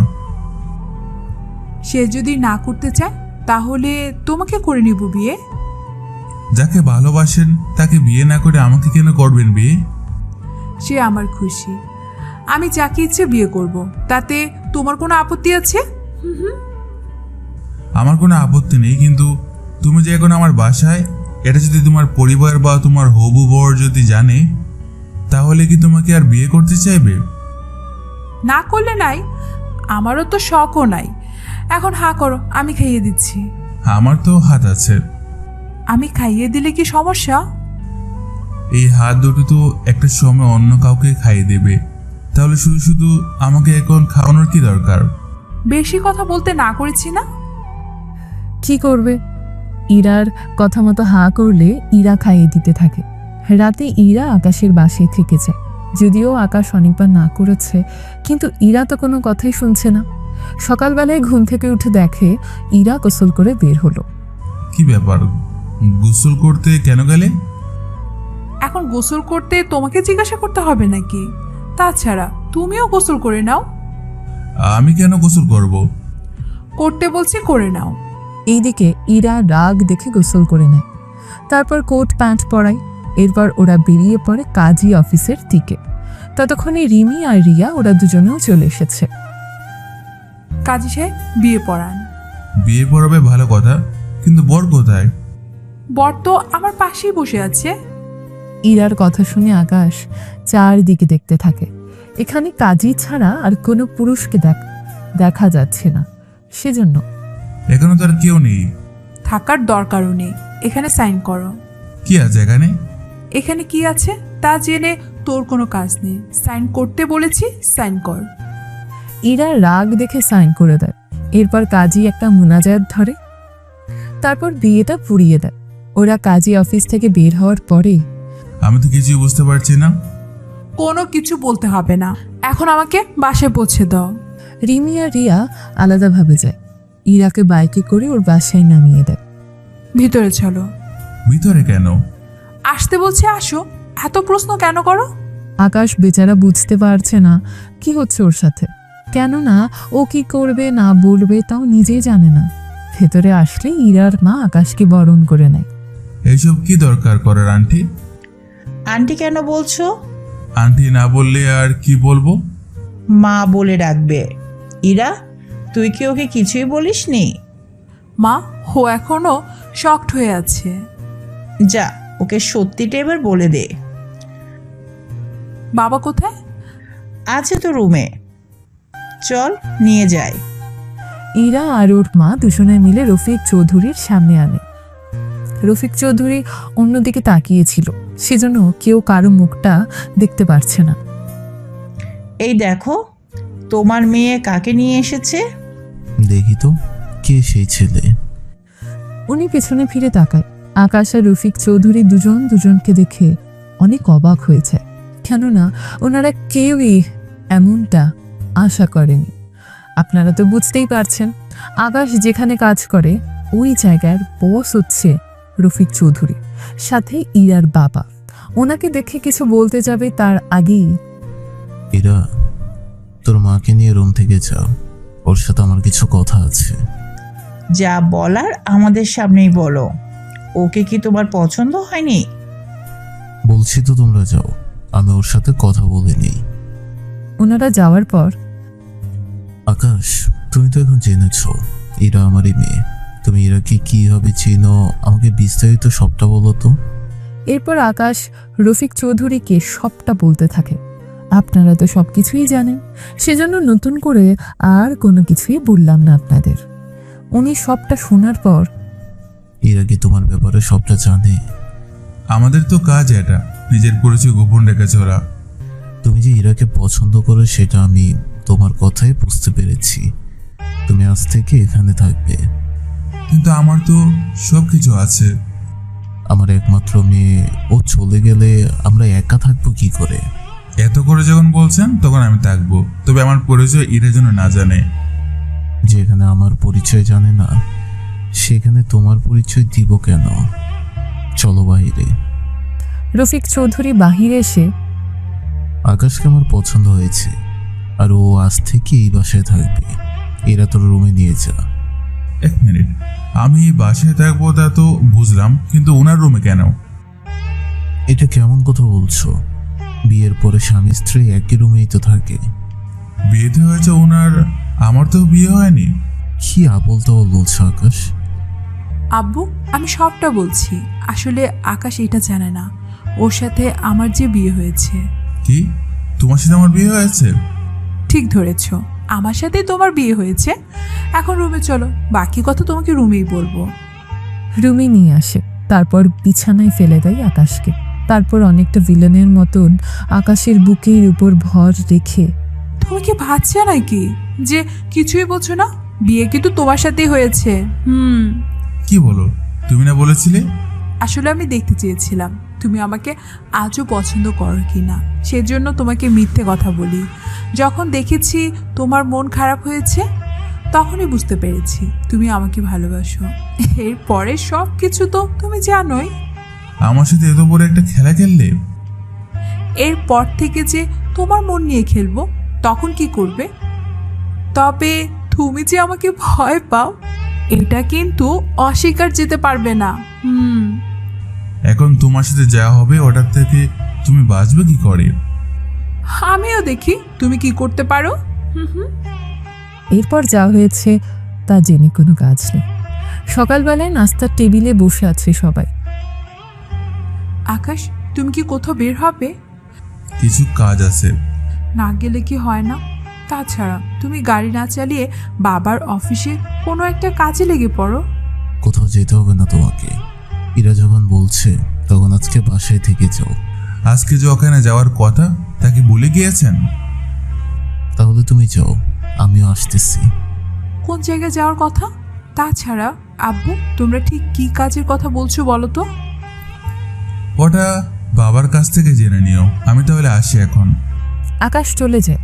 সে যদি না করতে চায় তাহলে তোমাকে করে নিব বিয়ে। যাকে ভালোবাসেন তাকে বিয়ে না করে আমাকে কেন করবেন বিয়ে? সে আমার খুশি, আমি যাকে ইচ্ছে বিয়ে করব। তাতে তোমার কোনো আপত্তি আছে? আমার কোনো আপত্তি নেই, কিন্তু তুমি যে এখন আমার বাসায়, এটা যদি তোমার পরিবার বা তোমার হবু বর যদি জানে তাহলে কি তোমাকে আর বিয়ে করতে চাইবে? না করলে নাই, আমারও তো শখও নাই। এখন হা করো, আমি খাইয়ে দিচ্ছি। আমার তো হাত আছে। আমি খাইয়ে দিলে কি সমস্যা? এই হাত দুটো তো একটা সময় অন্য কাউকে খাইয়ে দেবে, তাহলে শুধু শুধু আমাকে এখন খাওয়ানোর কি দরকার? বেশি কথা বলতে না করেছি না? কি করবে? ইরার কথা মতো হা করলে ইরা খাইয়ে দিতে থাকে। রাতে ইরা আকাশের বাসায় থেকে যায়। যদিও আকাশ অনেকবার না করেছে, কিন্তু ইরা তো কোনো কথাই শুনছে না। সকালবেলায় ঘুম থেকে উঠে দেখে ইরা গোসল করে বের হলো। কি ব্যাপার, গোসল করতে কেন গেলে? এখন গোসল করতে তোমাকে জিজ্ঞাসা করতে হবে নাকি? তাছাড়া তুমিও গোসল করে নাও। আমি কেন গোসল করব? করতে বলছি, করে নাও। এইদিকে ইরা রাগ দেখে গোসল করে নেয়। তারপর কোট প্যান্ট পরায়। এরপর ওরা বেরিয়ে পড়ে কাজী অফিসের দিকে। ততক্ষণে রিমি আর রিয়া ওরা দুজনেও চলে এসেছে। কাজী সাহেব, বিয়ে পড়ান। বিয়ে পড়াবে ভালো কথা, কিন্তু বর কোথায়? বর তো আমার পাশেই বসে আছে। ইরার কথা শুনে আকাশ চারদিকে দেখতে থাকে। এখানে কাজী ছাড়া আর কোনো পুরুষকে দেখা যাচ্ছে না, সেজন্য। এখানে তো আর কেউ নেই। থাকার দরকারও নেই। এখানে সাইন করো। কি আছে এখানে? এখানে কি আছে তা জেনে তোর কোনো কাজ নেই, সাইন করতে বলেছি সাইন কর। ইরা রাগ দেখে সাইন করে দেয়। এরপর কাজী একটা মুনাজাত ধরে, তারপর বিয়েটা পুড়িয়ে দেয়। ওরা কাজী অফিস থেকে বের হওয়ার পরে আমি তো কিছুই বুঝতে পারছি না। কোনো কিছু বলতে হবে না, এখন আমাকে বাসায় পৌঁছে দাও। রিমি আর রিয়া আলাদাভাবে যায়। ইরাকে বাইকে করে ওর বাসায় নামিয়ে দেয়। ভিতরে চলো। ভিতরে কেন? আসতে বলছে আসো, এত প্রশ্ন কেন করো? আকাশ বেচারা বুঝতে পারছে না কি হচ্ছে ওর সাথে, কেননা ও কি করবে না বলবে তাও নিজেই জানে না। ভেতরে আসলে ইরার মা আকাশকে বরণ করে নেয়। এইসব কি দরকার করার আন্টি? আন্টি কেন বলছো? আন্টি না বললে আর কি বলবো? মা বলে ডাকবে। ইরা, তুই কি ওকে কিছুই বলিসনি? মা, ও এখনো শকড হয়ে আছে। যা, ওকে সত্যিটা এবার বলে দে। বাবা কোথায়? আছে তো রুমে, চল নিয়ে যাই। ইরা আর ওর মা দুজনে মিলে রফিক চৌধুরীর সামনে আনে। রফিক চৌধুরী অন্যদিকে তাকিয়েছিল, সেজন্য কেউ কারো মুখটা দেখতে পারছে না। এই দেখো, তোমার মেয়ে কাকে নিয়ে এসেছে। দেখি তো কে সেই ছেলে। উনি পেছনে ফিরে তাকায়। আকাশ আর রফিক চৌধুরী দুজন দুজনকে দেখে অনেক অবাক হয়েছে, কেননা ওনারা কেউই এমনটা আশা করেনি। আপনারা তো বুঝতেই পারছেন, আকাশ যেখানে কাজ করে ওই জায়গার বস হচ্ছে রফিক চৌধুরী, সাথে ইরার বাবা। ওনাকে দেখে কিছু বলতে যাবে তার আগেই এরা, তোর মাকে নিয়ে রুম থেকে যাও, ওর সাথে আমার কিছু কথা আছে। যা বলার আমাদের সামনেই বলো। ওকে কি তোমার পছন্দ হয়নি? বলছি তো তোমরা যাও, আমি ওর সাথে কথা বলে নেই। ওনারা যাওয়ার পর আকাশ, তুমি তো এখন জেনেছো এরা আমারই মেয়ে। তুমি এরাকে কিভাবে চিনো, আমাকে বিস্তারিত সবটা বলো তো। এরপর আকাশ রফিক চৌধুরীকে সবটা বলতে থাকে। আপনারা তো সব কিছুই জানেন, সেজন্য নতুন করে আর কোনো কিছুই বললাম না আপনাদের। উনি সবটা শোনার পর, এরা কি তোমার ব্যাপারে সবটা জানে? আমাদের তো কাজ এটা, নিজের পরিচয় গোপন রেখেছে ওরা। তুমি যে ইরাকে পছন্দ করো সেটা আমি তোমার কথাই বুঝতে পেরেছি। তুমি আজ থেকে এখানে থাকবে। কিন্তু আমার তো সব কিছু আছে। আমার একমাত্র মেয়ে, ও চলে গেলে আমরা একা থাকবো কি করে? এত করে যখন বলছেন তখন আমি থাকবো, তবে আমার পরিচয় ইরা যেন না জানে। যেখানে আমার পরিচয় জানে না সেখানে তোমার পরিচয় দিব কেন? চলো বাইরে। রফিক চৌধুরী বাহিরে এসে, আকাশকে আমার পছন্দ হয়েছে আর ও আজ থেকে এই বাসায় থাকবে। এরা তোর রুমে নিয়ে যা। এক মিনিট, আমি বাসায় থাকবো তা তো বুঝলাম, কিন্তু ওনার রুমে কেন? এটা কেমন কথা বলছো? বিয়ের পরে স্বামী স্ত্রী একই রুমেই তো থাকে। বিয়েতে হয়েছে ওনার, আমার তো বিয়ে হয়নি। কি আবল তাবল বলছো আকাশ? আব্বু, আমি সবটা বলছি। আসলে আকাশ এটা জানে না ওর সাথে আমার যে বিয়ে হয়েছে। কি? তোমার সাথে আমার বিয়ে হয়েছে? ঠিক ধরেছ, আমার সাথে তোমার বিয়ে হয়েছে। এখন রুমে চলো, বাকি কথা তোমাকে রুমেই বলবো। রুমে নিয়ে আসে, তারপর বিছানায় ফেলে দেয় আকাশকে। তারপর অনেকটা ভিলেনের মতন আকাশের বুকের উপর ভর রেখে, তুমি কি ভাবছো নাকি যে কিছুই বলছো না? বিয়ে কিন্তু তোমার সাথেই হয়েছে। কি বলো? তুমি না বলেছিলে? আসলে আমি দেখতে চেয়েছিলাম তুমি আমাকে আজও পছন্দ করো কি না, সেজন্য তোমাকে মিথ্যে কথা বলি। যখন দেখেছি তোমার মন খারাপ হয়েছে তখনই বুঝতে পেরেছি তুমি আমাকে ভালোবাসো। এরপরে সব কিছু তো তুমি জানোই। আমার সাথে এত বড় একটা খেলা খেললে? এরপর থেকে যে তোমার মন নিয়ে খেলবো তখন কি করবে? তবে তুমি যে আমাকে ভয় পাও এটা কিন্তু অস্বীকার যেতে পারবে না। এখন তোমার সাথে যা হবে ওটার থেকে তুমি বাঁচবে কি করে? আমিও দেখি তুমি কি করতে পারো। এরপর যা হয়েছে তা জেনে কোনো কাজ নেই। সকালবেলায় নাস্তার টেবিলে বসে আছে সবাই। আকাশ, তুমি কি কোথাও বের হবে? কিছু কাজ আছে। না গেলে কি হয় না? তাছাড়া তুমি গাড়ি না চালিয়ে বাবার অফিসে কোনো একটা কাজে লেগে পড়ো। কোথাও যেতে হবে না তোমাকে। ইরা যখন বলছে তখন আজকে বাসায় থেকে যাও। আজকে যে ওখানে যাওয়ার কথা তা কি ভুলে গিয়েছেন? তাহলে তুমি যাও, আমিও আসতেছি। কোন জায়গায় যাওয়ার কথা? তাছাড়া আব্বু, তোমরা ঠিক কি কাজের কথা বলছো বলো তো? ওটা বাবার কাছ থেকে জেনে নিও। আমি তাহলে আসি এখন। আকাশ চলে যায়।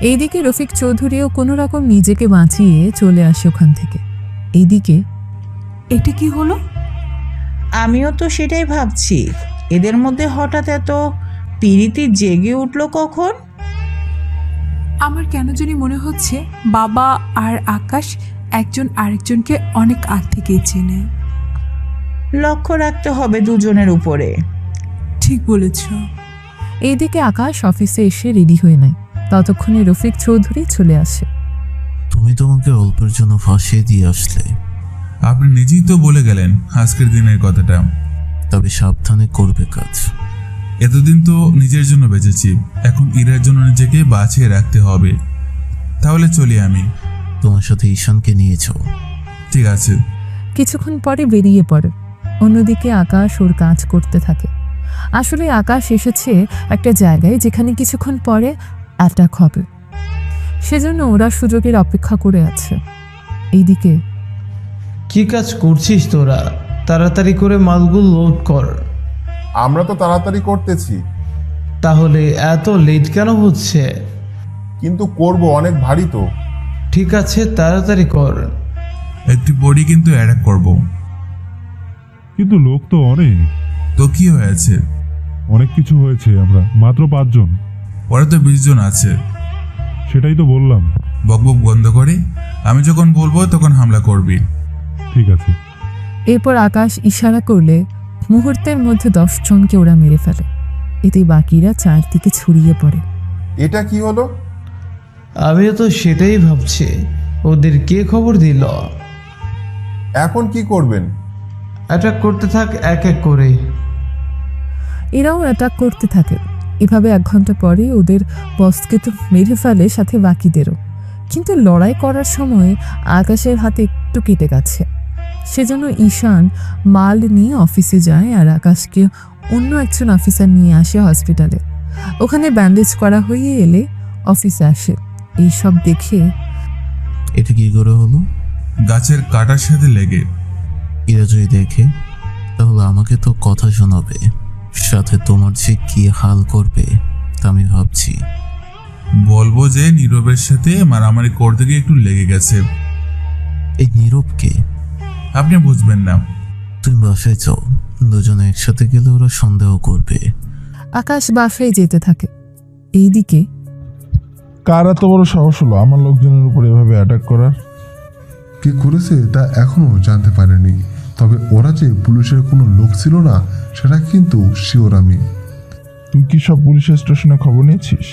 এইদিকে রফিক চৌধুরীও কোনো রকম নিজেকে বাঁচিয়ে চলে আসে ওখান থেকে। এইদিকে এটা কি হলো? আমিও তো সেটাই ভাবছি, এদের মধ্যে হঠাৎ এত পিরিতি জেগে উঠলো কখন? আমার কেন জানি মনে হচ্ছে বাবা আর আকাশ একজন আরেকজনকে অনেক আগ থেকেই চেনে। লক্ষ্য রাখতে হবে দুজনের উপরে। ঠিক বলেছ। এইদিকে আকাশ অফিসে এসে রেডি হয়ে নেয়। ততক্ষণে রফিক চৌধুরী চলে আসে। তুমি তোমাকে অল্পের জন্য ফাঁসিয়ে দিয়ে আসলে। আপনি নিজেই তো বলে গেলেন আজকের দিনের কথাটা। তবে সাবধানে করবে কাজ। এতদিন তো নিজের জন্য বেঁচেছি, এখন ইরার জন্য নিজেকে বাঁচিয়ে রাখতে হবে। তাহলে চলি আমি। তোমার সাথে ঈশানকে নিয়ে যাও। ঠিক আছে। কিছুক্ষণ পরে বেরিয়ে পড়ে। অন্যদিকে আকাশ ওর কাজ করতে থাকে। আসলে আকাশ এসেছে একটা জায়গায় যেখানে কিছুক্ষণ পরে অ্যাটাক হবে, সেজন্য ওরা সুযোগের অপেক্ষা করে আছে। এইদিকে কি কাজ করছিস তোরা? তাড়াতাড়ি করে মালগুলো লোড কর। আমরা তো তাড়াতাড়ি করতেছি। তাহলে এত লেট কেন হচ্ছে? কিন্তু করব, অনেক ভারী তো। ঠিক আছে, তাড়াতাড়ি কর। একটু পরই কিন্তু অ্যাটাক করব। কিন্তু লোক তো অনেক। তো কি হয়েছে? অনেক কিছু হয়েছে, আমরা মাত্র 5 জন। ওরা তো 20 জন আছে। সেটাই তো বললাম। বকবক বন্ধ করে আমি যখন বলবো তখন হামলা করবি। ঠিক আছে। এরপর আকাশ ইশারা করলে মুহূর্তের মধ্যে 10 জনকে ওরা মেরে ফেলে। এতে বাকিরা চারদিকে ছড়িয়ে পড়ে। এটা কি হলো? আমিও তো সেটাই ভাবছি, ওদের কে খবর দিল? এখন কি করবেন? অ্যাটাক করতে থাক এক এক করে। এরাও অ্যাটাক করতে থাকে। এভাবে 1 ঘন্টা পরে ওদের বসকে তো মেরে ফেলে, সাথে বাকিদেরও। কিন্তু লড়াই করার সময় আকাশের হাতে একটু কেটে গেছে। সেজন্য ঈশান মাল নিয়ে অফিসে যায় আর আকাশকে অন্য একজন অফিসার নিয়ে আসে হসপিটালে। ওখানে ব্যান্ডেজ করা হয়ে এলে অফিসে আসে। এইসব দেখে এটা কি করে হলো? গাছের কাটার সাথে লেগে। এরা যদি দেখে তাহলে আমাকে তো কথা শোনাবে, সাথে তোমার যে কি হাল করবে তা আমি ভাবছি। বলবো যে নীরবের সাথে মারামারি করতে গিয়ে একটু লেগে গেছে। এই নীরবকে আপনি বুঝবেন না। তুমি বাসায় যাও, দুজনে একসাথে গেলে ওরা সন্দেহ করবে। আকাশ বাসায় যেতে থাকে। এইদিকে কার এত বড় সাহস হলো আমার লোকজনের উপর এভাবে অ্যাটাক করার? কে করেছে তা এখনো জানতে পারেনি, তবে ওরা যে পুলিশের কোনো লোক ছিল না সেটা কিন্তু শিওর আমি। তুই কি সব পুলিশ স্টেশনে খবর নিয়েছিস?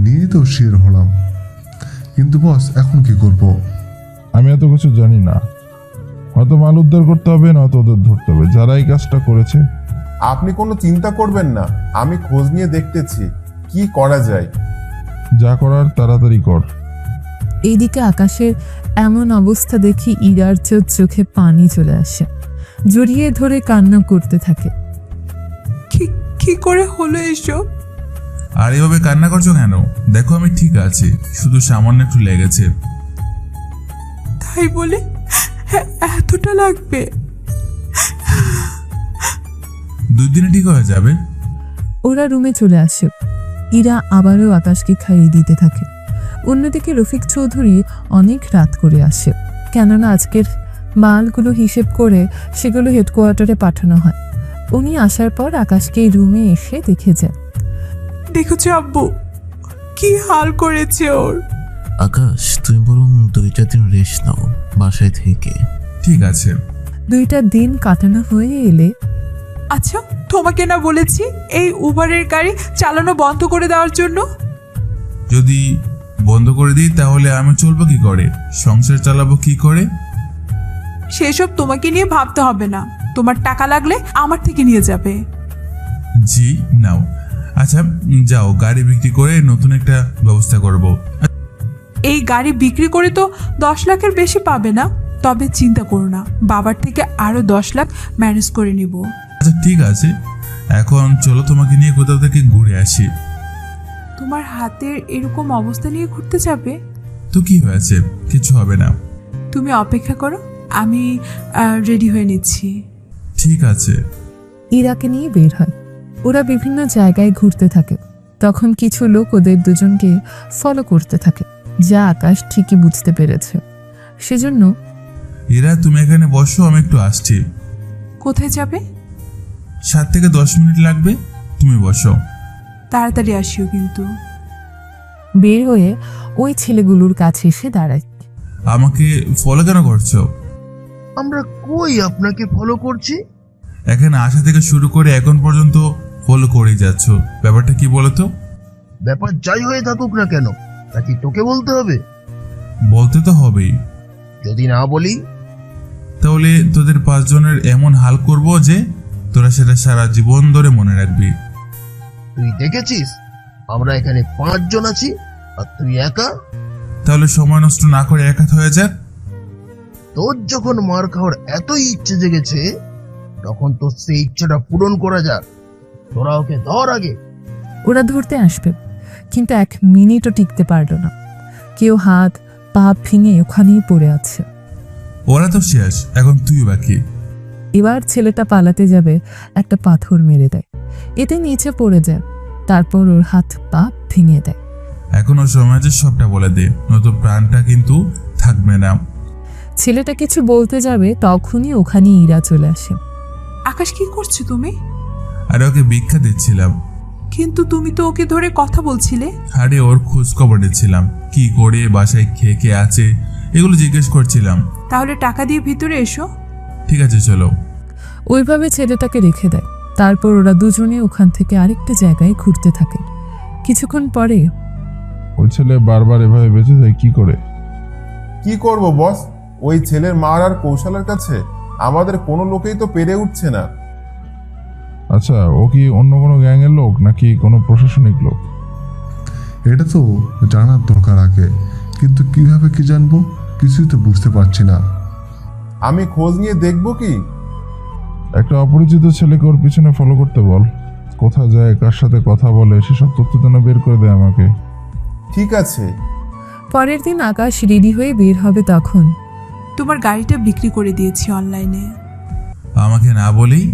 নিয়ে তো শিওর হলাম, কিন্তু বস এখন কি করব? আমি এত কিছু জানি না। হয়তো মাল উদ্ধার করতে হবে, নয়তো ওদের ধরতে হবে যারা এই কাজটা করেছে। আপনি কোনো চিন্তা করবেন না, আমি খোঁজ নিয়ে দেখতেছি কি করা যায়। যা করার তাড়াতাড়ি কর। এইদিকে আকাশের এমন অবস্থা দেখি ইরার চোখে পানি চলে আসে। জড়িয়ে ধরে কান্না করতে থাকে। কি করে হলো এসব? আর এভাবে কান্না করছো কেন? দেখো আমি ঠিক আছি, শুধু সামান্য একটু লেগেছে। তাই বলে এতটা লাগবে? 2 দিনে ঠিক হয়ে যাবে। ওরা রুমে চলে আসে। ইরা আবারও আকাশকে খাইয়ে দিতে থাকে। অন্যদিকে রফিক চৌধুরী অনেক রাত করে আসে, কেননা আজকের মালগুলো হিসেব করে সেগুলো হেডকোয়ার্টারে পাঠানো হয়। উনি আসার পর আকাশকে রুমে এসে দেখে যান। দেখেছো আব্বু কি হাল করেছে ওর? আকাশ, তুমি বরং 2টা দিন রেস্ট নাও বাসায় থেকে। ঠিক আছে। 2টা দিন কাটানো হয়ে এলে, আচ্ছা তোমাকে না বলেছি এই উবারের গাড়ি চালানো বন্ধ করে দেওয়ার জন্য? যদি বন্ধ করে দিই তাহলে আমি চলবো কি করে, সংসার চালাবো কি করে? সেসব তোমাকে নিয়ে ভাবতে হবে না, তোমার টাকা লাগলে আমার থেকে নিয়ে যাবে। জি নাও। আচ্ছা যাও, গাড়ি বিক্রি করে নতুন একটা ব্যবস্থা করব। এই গাড়ি বিক্রি করে তো 10 লাখের বেশি পাবে না। তবে চিন্তা করো না, বাবার থেকে আরো 10 লাখ ম্যানেজ করে নিব। আচ্ছা ঠিক আছে, এখন চলো তোমাকে নিয়ে কোথাও থেকে ঘুরে আসি। তোমার হাতের এরকম অবস্থা নিয়ে ঘুরতে যাবে? তো কি হয়েছে, কিছু হবে না। তুমি অপেক্ষা করো, আমি রেডি হয়ে নিচ্ছি। ঠিক আছে। ইরাকে নিয়ে বের হয়। ওরা বিভিন্ন জায়গায় ঘুরতে থাকে। তখন কিছু লোক ওদের দুজনকে ফলো করতে থাকে, যা আকাশ ঠিকই বুঝতে পেরেছে। সেজন্য এরা তুমি এখানে বসো, আমি একটু আসছি। কোথায় যাবে? 7 থেকে 10 মিনিট লাগবে, তুমি বসো। তাড়াতাড়ি আসিও কিন্তু। বের হয়ে ওই ছেলেগুলোর কাছে এসে দাঁড়ায়। আমাকে ফলো কেন করছো? আমরা কই আপনাকে ফলো করছি? এখানে আসা থেকে শুরু করে এখন পর্যন্ত ফলো করেই যাচ্ছ, ব্যাপারটা কি বলো তো? ব্যাপার যাই হয়ে থাকুক না কেন, তা কি তোকে বলতে হবে? বলতে তো হবেই। যদি না বলি? তাহলে তোদের 5 জনের এমন হাল করব যে তোরা সেটা সারা জীবন ধরে মনে রাখবি। তুই দেখেছিস আমরা এখানে 5 জন আছি আর তুই একা? তাহলে সময় নষ্ট না করে এক হাত হয়ে যাক। তোর যখন মার খাওয়ার এতই ইচ্ছে জেগেছে, তখন তোর সেই ইচ্ছাটা পূরণ করা যাক। তোরা ওকে ধর আগে। ওরা ধরতে আসবে, কিন্তু 1 মিনিটও টিকতে পারল না। কেউ হাত পা ভেঙে ওখানেই পড়ে আছে। ওরা তো শেষ, এখন তুই বাকি। এবার ছেলেটা পালাতে যাবে, একটা পাথর মেরে দেয়। এতে নিচে পড়ে যায়। তারপর ওর হাত পা ভেঙে দেয়। এখনো সময় আছে, সবটা বলে দে, নয়তো প্রাণটা কিন্তু থাকবে না। ছেলেটা কিছু বলতে যাবে, তখনই ওখানে ইরা চলে আসে। আকাশ, কি করছো তুমি? আরে ওকে ভিক্ষা দিচ্ছিলাম। কিন্তু তুমি তো ওকে ধরে কথা বলছিলে। আরে ওর খোঁজ খবর নিচ্ছিলাম, কি করে বাসায় খেয়ে আছে এগুলো জিজ্ঞেস করছিলাম। তাহলে টাকা দিয়ে ভিতরে এসো। ঠিক আছে চলো। ওইভাবে ছেলেটাকে রেখে দেয়। তারপর ওরা দুজনে ওখান থেকে আরেকটা জায়গায় ঘুরতে থাকে। কিছুক্ষণ পরে ওই ছেলে বারবার এভাবে বেঁচে যায় কি করে? কি করব বস, ওই ছেলের মার আর কৌশলের কাছে আমাদের কোনো লোকেই তো পেরে উঠছে না। আচ্ছা, ও কি অন্য কোনো গ্যাংয়ের লোক নাকি কোনো প্রশাসনিক লোক? এটা তো জানার দরকার আগে, কিন্তু কিভাবে কি জানবো কিছুই তো বুঝতে পারছি না। আমি খোঁজ নিয়ে দেখবো কি? একটা অপরিচিত ছেলেকে ওর পিছনে ফলো করতে বল। কোথায় যায়, কার সাথে কথা বলে, সেসব তথ্য যেন বের করে দেয় আমাকে। ঠিক আছে। পরের দিন আকাশ রেডি হয়ে বের হবে। তখন তোমার গাড়িটা বিক্রি করে দিয়েছি অনলাইনে। আমাকে না বলেই?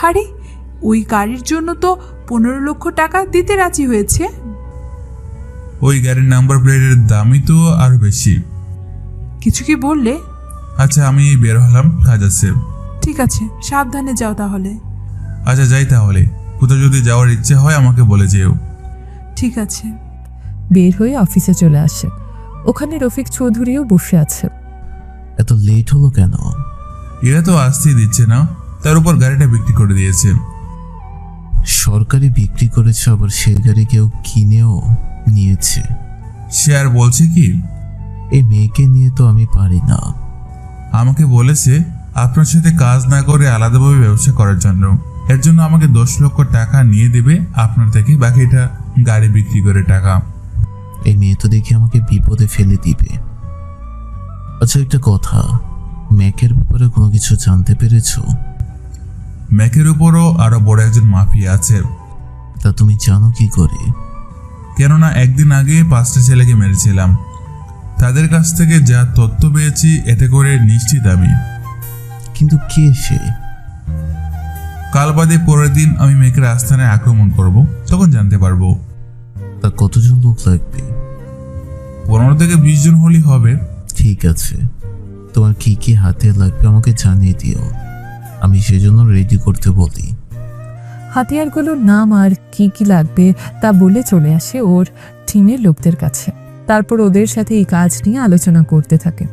আরে ওই গাড়ির জন্য তো 15 লক্ষ টাকা দিতে রাজি হয়েছে। ওই গাড়ির নাম্বার প্লেটের দামই তো আরো বেশি। কিছু কি বললে? আচ্ছা আমি বের হলাম, কাজ আছে। ঠিক আছে, সাবধানে যাও তাহলে। আচ্ছা যাই তাহলে, কোথাও যদি যাওয়ার ইচ্ছে হয় আমাকে বলে যেও। ঠিক আছে। বের হয়ে অফিসে চলে আসে। ওখানে রফিক চৌধুরীও বসে আছে। এত লেট হলো কেন? এরা তো আসতেই দিচ্ছে না, তার উপর গাড়িটা বিক্রি করে দিয়েছে। সরকারি বিক্রি করেছে, আবার সে গাড়ি কেউ কিনেও নিয়েছে। সে আর বলছে কি? এই মেয়েকে নিয়ে তো আমি পারি না। আমাকে বলেছে আপনার সাথে কাজ না করে আলাদাভাবে ব্যবসা করার জন্য। এর জন্য আমাকে 10 লক্ষ টাকা নিয়ে দেবে আপনার থেকে, বাকিটা গাড়ি বিক্রি করে টাকা। এই মেয়ে তো দেখি আমাকে বিপদে ফেলে দিবে। আচ্ছা একটা কথা, ম্যাকের ব্যাপারে কোনো কিছু জানতে পেরেছো? ম্যাকের উপরও আরো বড় একজন মাফিয়া আছে। তা তুমি জানো কি করে? কেননা একদিন আগে 5টা ছেলেকে মেরেছিলাম, তাদের কাছ থেকে যা তথ্য পেয়েছি এতে করে নিশ্চিত আমি। কিন্তু কে সে? কাল বাদে পরের দিন আমি মেকের আস্থানে আক্রমণ করব, তখন জানতে পারবো। তা কতজন লোক লাগবে? 15 থেকে 20 জন হলেই হবে। ঠিক আছে, তোমার কি কি হাতে লাগবে আমাকে জানিয়ে দিও, আমি সেজন্য রেডি করতে বলি। হাতিয়ারগুলোর নাম আর কি কি লাগবে তা বলে চলে আসে ওর টিমের লোকদের কাছে। তারপর ওদের সাথে এই কাজ নিয়ে আলোচনা করতে থাকে।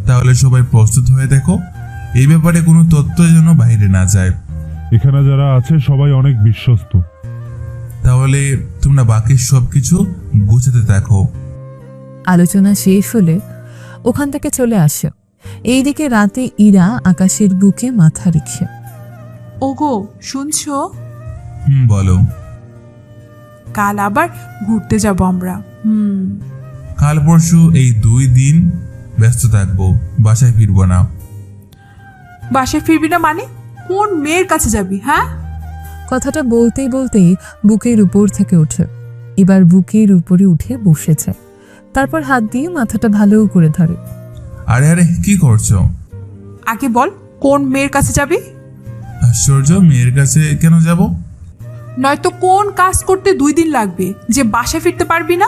তাহলে সবাই প্রস্তুত হয়ে দেখো, এই ব্যাপারে কোনো তথ্য যেন বাইরে না যায়। এখানে যারা আছে সবাই অনেক বিশ্বস্ত। তাহলে তোমরা বাকি সবকিছু গুছাতে থাকো। আলোচনা শেষ হলে ওখান থেকে চলে আসে। এইদিকে রাতে ইরা আকাশের বুকে মাথা রেখে। ওগো শুনছো? বলো। কাল আবার ঘুরতে যাব আমরা। কাল পরশু এই 2 দিন ব্যস্ত থাকবো, বাসায় ফিরবো না। বাসায় ফিরবি না মানে? কোন মেয়ের কাছে যাবি? হ্যাঁ, কথাটা বলতেই বলতেই বুকের উপর থেকে ওঠে। এবার বুকের উপরে উঠে বসেছে, তারপর হাত দিয়ে মাথাটা ভালো করে ধরে। আরে আরে কি করছো? আগে বল কোন মেয়ের কাছে যাবি? আশ্চর্য, মেয়ের কাছে কেন যাব? নয়তো কোন কাজ করতে 2 দিন লাগবে যে বাসায় ফিরতে পারবি না?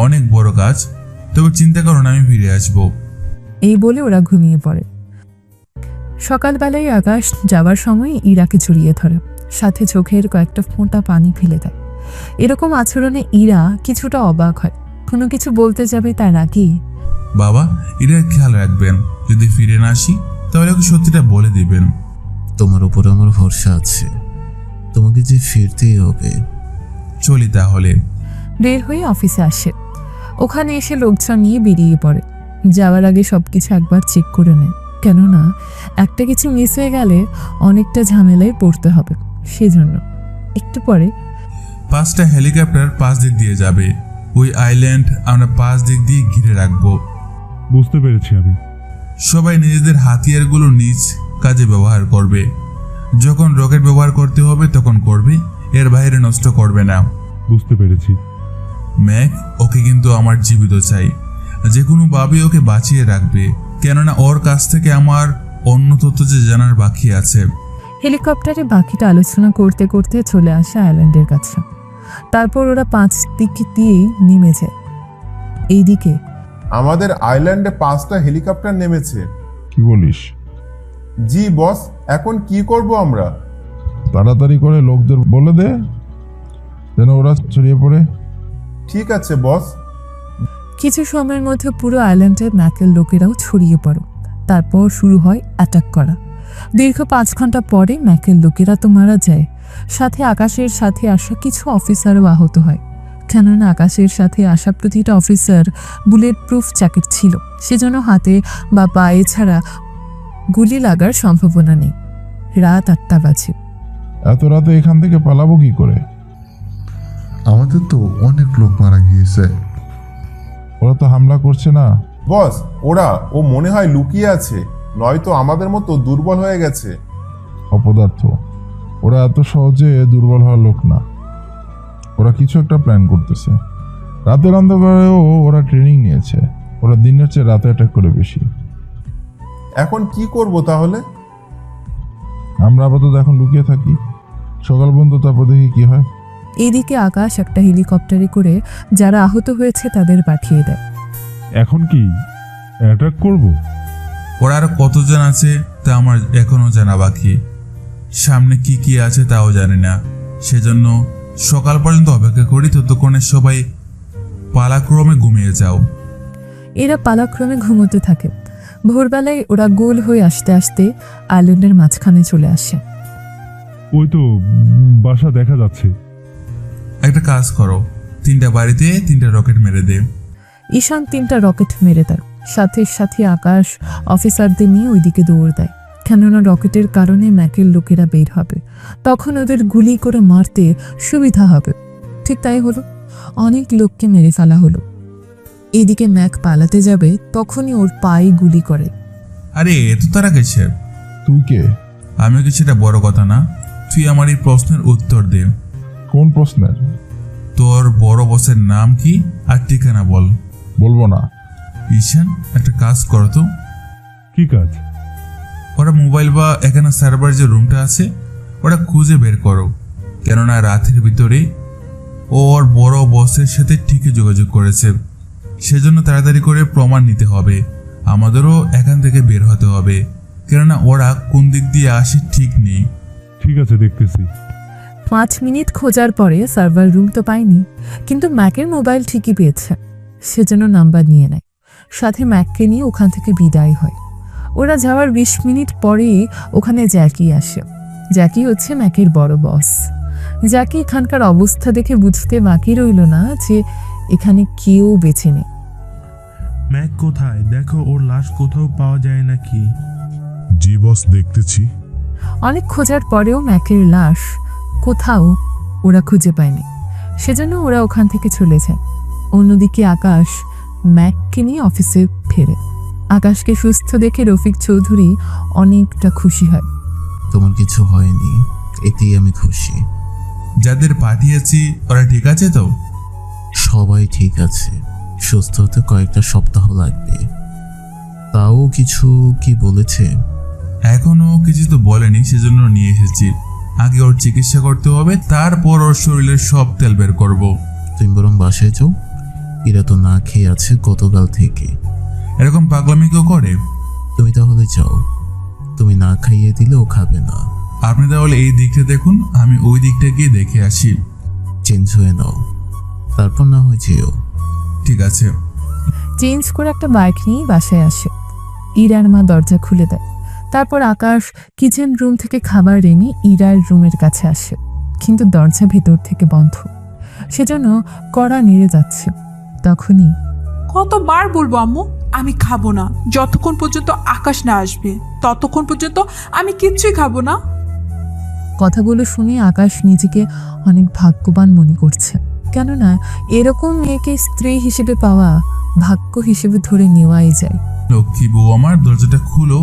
অনেক বড় কাজ, তবে চিন্তা করো না, আমি ফিরে আসবো। এই বলে ওরা ঘুমিয়ে পড়ে। সকালবেলায় আকাশ যাওয়ার সময় ইরাকে জড়িয়ে ধরে, সাথে চোখের কয়েকটা ফোঁটা পানি ফেলে দেয়। এরকম আচরণে ইরা কিছুটা অবাক হয়। কোনো কিছু বলতে যাবে তার আগে বাবা, এটার খেয়াল রাখবেন, যদি ফিরে না আসি তাহলে ওকে সত্যিটা বলে দিবেন। তোমার উপর আমার ভরসা আছে, তোমাকে যে ফিরতেই হবে। চলি তাহলে। বের হয়ে অফিসে আসে। ওখানে এসে লোকজন নিয়ে বেরিয়ে পড়ে। যাওয়ার আগে সবকিছু একবার চেক করে নেয়, কেননা একটা কিছু মিস হয়ে গেলে অনেকটা ঝামেলায় পড়তে হবে। সেজন্য একটু পরে 5টা হেলিকপ্টার 5 দিক দিয়ে যাবে। ওই আইল্যান্ড আমরা 5 দিক দিয়ে ঘিরে রাখবো। বুঝতে পেরেছি আমি। সবাই নিজেদের হাতিয়ারগুলো নিজ কাজে ব্যবহার করবে। যখন রকেট ব্যবহার করতে হবে তখন করবে, এর বাইরে নষ্ট করবে না। বুঝতে পেরেছি। ম্যাক, ওকে কিন্তু আমার জীবিত চাই। যে কোনোভাবে ওকে বাঁচিয়ে রাখবে, কেননা ওর কাছ থেকে আমার অন্য তথ্য যে জানার বাকি আছে। হেলিকপ্টারে বাকিটা আলোচনা করতে করতে চলে আসে আইল্যান্ডের কাছে। তারপর ওরা 5 দিক দিয়েই নেমে যায়। এইদিকে আমাদের আইল্যান্ডে 5টা হেলিকপ্টার নেমেছে। কি বলিস? জি বস, এখন কি করব আমরা? তাড়াতাড়ি করে লোকদের বলে দে যেন ওরা ছড়িয়ে পড়ে। ঠিক আছে বস। কিছু সময়ের মধ্যে পুরো আইল্যান্ডের ম্যাকের লোকেরাও ছড়িয়ে পড়ে। তারপর শুরু হয় অ্যাটাক করা। দীর্ঘ 5 ঘন্টা পরে ম্যাকের লোকেরা তো মারা যায়, সাথে আকাশের সাথে আসা কিছু অফিসারও আহত হয়। কেননা আকাশের সাথে আসা প্রতিটা অফিসার বুলেট প্রুফ জ্যাকেট ছিল, সেজন্য হাতে বা পায়ে ছাড়া গুলি লাগার সম্ভাবনা নেই। রাত 8টা বাজে। এত রাতে এখান থেকে পালাবো কি করে? আমাদের তো অনেক লোক মারা গিয়েছে। ওরা তো হামলা করছে না। বস, ও মনে হয় লুকিয়ে আছে, নয়তো আমাদের মতো দুর্বল হয়ে গেছে। অপদার্থ, ওরা এত সহজে দুর্বল হওয়ার লোক না। ওরা কিছু একটা প্ল্যান করতেছে। রাতের অন্ধকারেও ওরা ট্রেনিং নিয়েছে। ওরা দিনের চেয়ে রাতে অ্যাটাক করে বেশি। এখন কি করব তাহলে? আমরা আপাতত এখন লুকিয়ে থাকি, সকাল পর্যন্ত, তারপর দেখি কি হয়। এদিকে আকাশ একটা হেলিকপ্টারে করে যারা আহত হয়েছে তাদের পাঠিয়ে দেয়। এখন কি অ্যাটাক করব? ওরা আর কতজন আছে তা আমার এখনো জানা বাকি। সামনে কি কি আছে তাও জানি না, সেজন্য সকাল পর্যন্ত অপেক্ষা করি। ততক্ষণে সবাই পালাক্রমে ঘুমিয়ে যাও। এরা পালাক্রমে ঘুমোতে থাকে। ভোরবেলায় ওরা গোল হয়ে আসতে আসতে আইল্যান্ডের মাঝখানে চলে আসে। ওই তো বাসা দেখা যাচ্ছে। একটা কাজ করো, 3টা বাড়িতে 3টা রকেট মেরে দে। ঈশান 3টা রকেট মেরে দেয়। সাথে সাথে আকাশ অফিসারদের নিয়ে ওইদিকে দৌড় দেয়, কেননা রকেটের কারণে ম্যাকের লোকেরা বের হবে, তখন ওদের গুলি করে মারতে সুবিধা হবে। ঠিক তাই হলো, অনেক লোককে মেরে ফেলা হলো। এদিকে ম্যাক পালাতে যাবে, তখনই ওর পায়ে গুলি করে। আরে এত তারা গেছে? তুই কে? আমি কি, সেটা বড় কথা না। তুই আমার এই প্রশ্নের উত্তর দে। কোন প্রশ্নের? তোর বড় বসের নাম কি আর ঠিকানা বল। বলবো না। ঈশান, একটা কাজ করো তো। কি কাজ? ওরা মোবাইল বা এখানে সার্ভার যে রুমটা আছে ওটা খুঁজে বের করো, কেননা রাতের ভিতরে ওর বড় বসের সাথে ঠিকই যোগাযোগ করেছে। সেজন্য তাড়াতাড়ি করে প্রমাণ নিতে হবে। আমাদেরও এখান থেকে বের হতে হবে, কেননা ওরা কোন দিক দিয়ে আসে ঠিক নেই। ঠিক আছে, দেখতেছি। 5 মিনিট খোঁজার পরে সার্ভার রুম তো পায়নি, কিন্তু ম্যাকের মোবাইল ঠিকই পেয়েছে। সেজন্য নাম্বার নিয়ে নেয়, সাথে ম্যাককে নিয়ে ওখান থেকে বিদায় হয়। ওরা যাওয়ার 20 মিনিট পরেই ওখানে জ্যাকি আসে। জ্যাকি হচ্ছে ম্যাকের বড় বস। জ্যাকি এখানকার অবস্থা দেখে বুঝতে বাকি রইল না যে এখানে কেউ বেঁচে নেই। ম্যাক কোথায়? দেখো ওর লাশ কোথাও পাওয়া যায় নাকি? জি বস, দেখতেছি। অনেক খোঁজার পরেও ম্যাকের লাশ কোথাও ওরা খুঁজে পায়নি, সেজন্য ওরা ওখান থেকে চলে যায়। অন্যদিকে আকাশ ম্যাককে নিয়ে অফিসে ফেরে। আকাশকে সুস্থ দেখে রফিক চৌধুরী অনেকটা খুশি হয়। তোমার কিছু হয়নি, এতেই আমি খুশি। যাদের পাঠিয়েছি ওরা ঠিক আছে তো? সবাই ঠিক আছে, সুস্থ হতে কয়েকটা সপ্তাহ লাগবে। তাও কিছু কি বলেছে? এখনো কিছু তো বলেনি, সেজন্য নিয়ে এসেছি। আগে ওর চিকিৎসা করতে হবে, তারপর ওর শরীরের সব তেল বের করব। তুমি বরং বাসায় যাও, এরা তো না খেয়ে আছে গতকাল থেকে। এরকম পাগলামি কেউ করে? তুমি তাহলে যাও, তুমি না খাইয়ে দিলে ও খাবে না। আপনি তাহলে এই দিকটা দেখুন, আমি ওই দিকটা গিয়ে দেখে আসি। চেঞ্জ হয়ে নাও, তারপর না হয় যেও। ঠিক আছে। চেঞ্জ করে একটা বাইক নিয়ে বাসায় আসে। ইরার মা দরজা খুলে দেয়। তারপর আকাশ কিচেন রুম থেকে খাবার এনে ইরার রুমের কাছে আসে, কিন্তু দরজা ভেতর থেকে বন্ধ। সেজন্য কড়া নেড়ে যাচ্ছে। তখনই কতবার বলবো আম্মু আমি খাবো না, যতক্ষণ পর্যন্ত আকাশ না আসবে ততক্ষণ পর্যন্ত আমি কিচ্ছুই খাবো না। কথাগুলো শুনে আকাশ নিজেকে অনেক ভাগ্যবান মনে করছে, কেননা এরকম মেয়েকে স্ত্রী হিসেবে পাওয়া ভাগ্য হিসেবে ধরে নেওয়াই যায়। লক্ষ্মী বউ আমার, দরজাটা খুলো,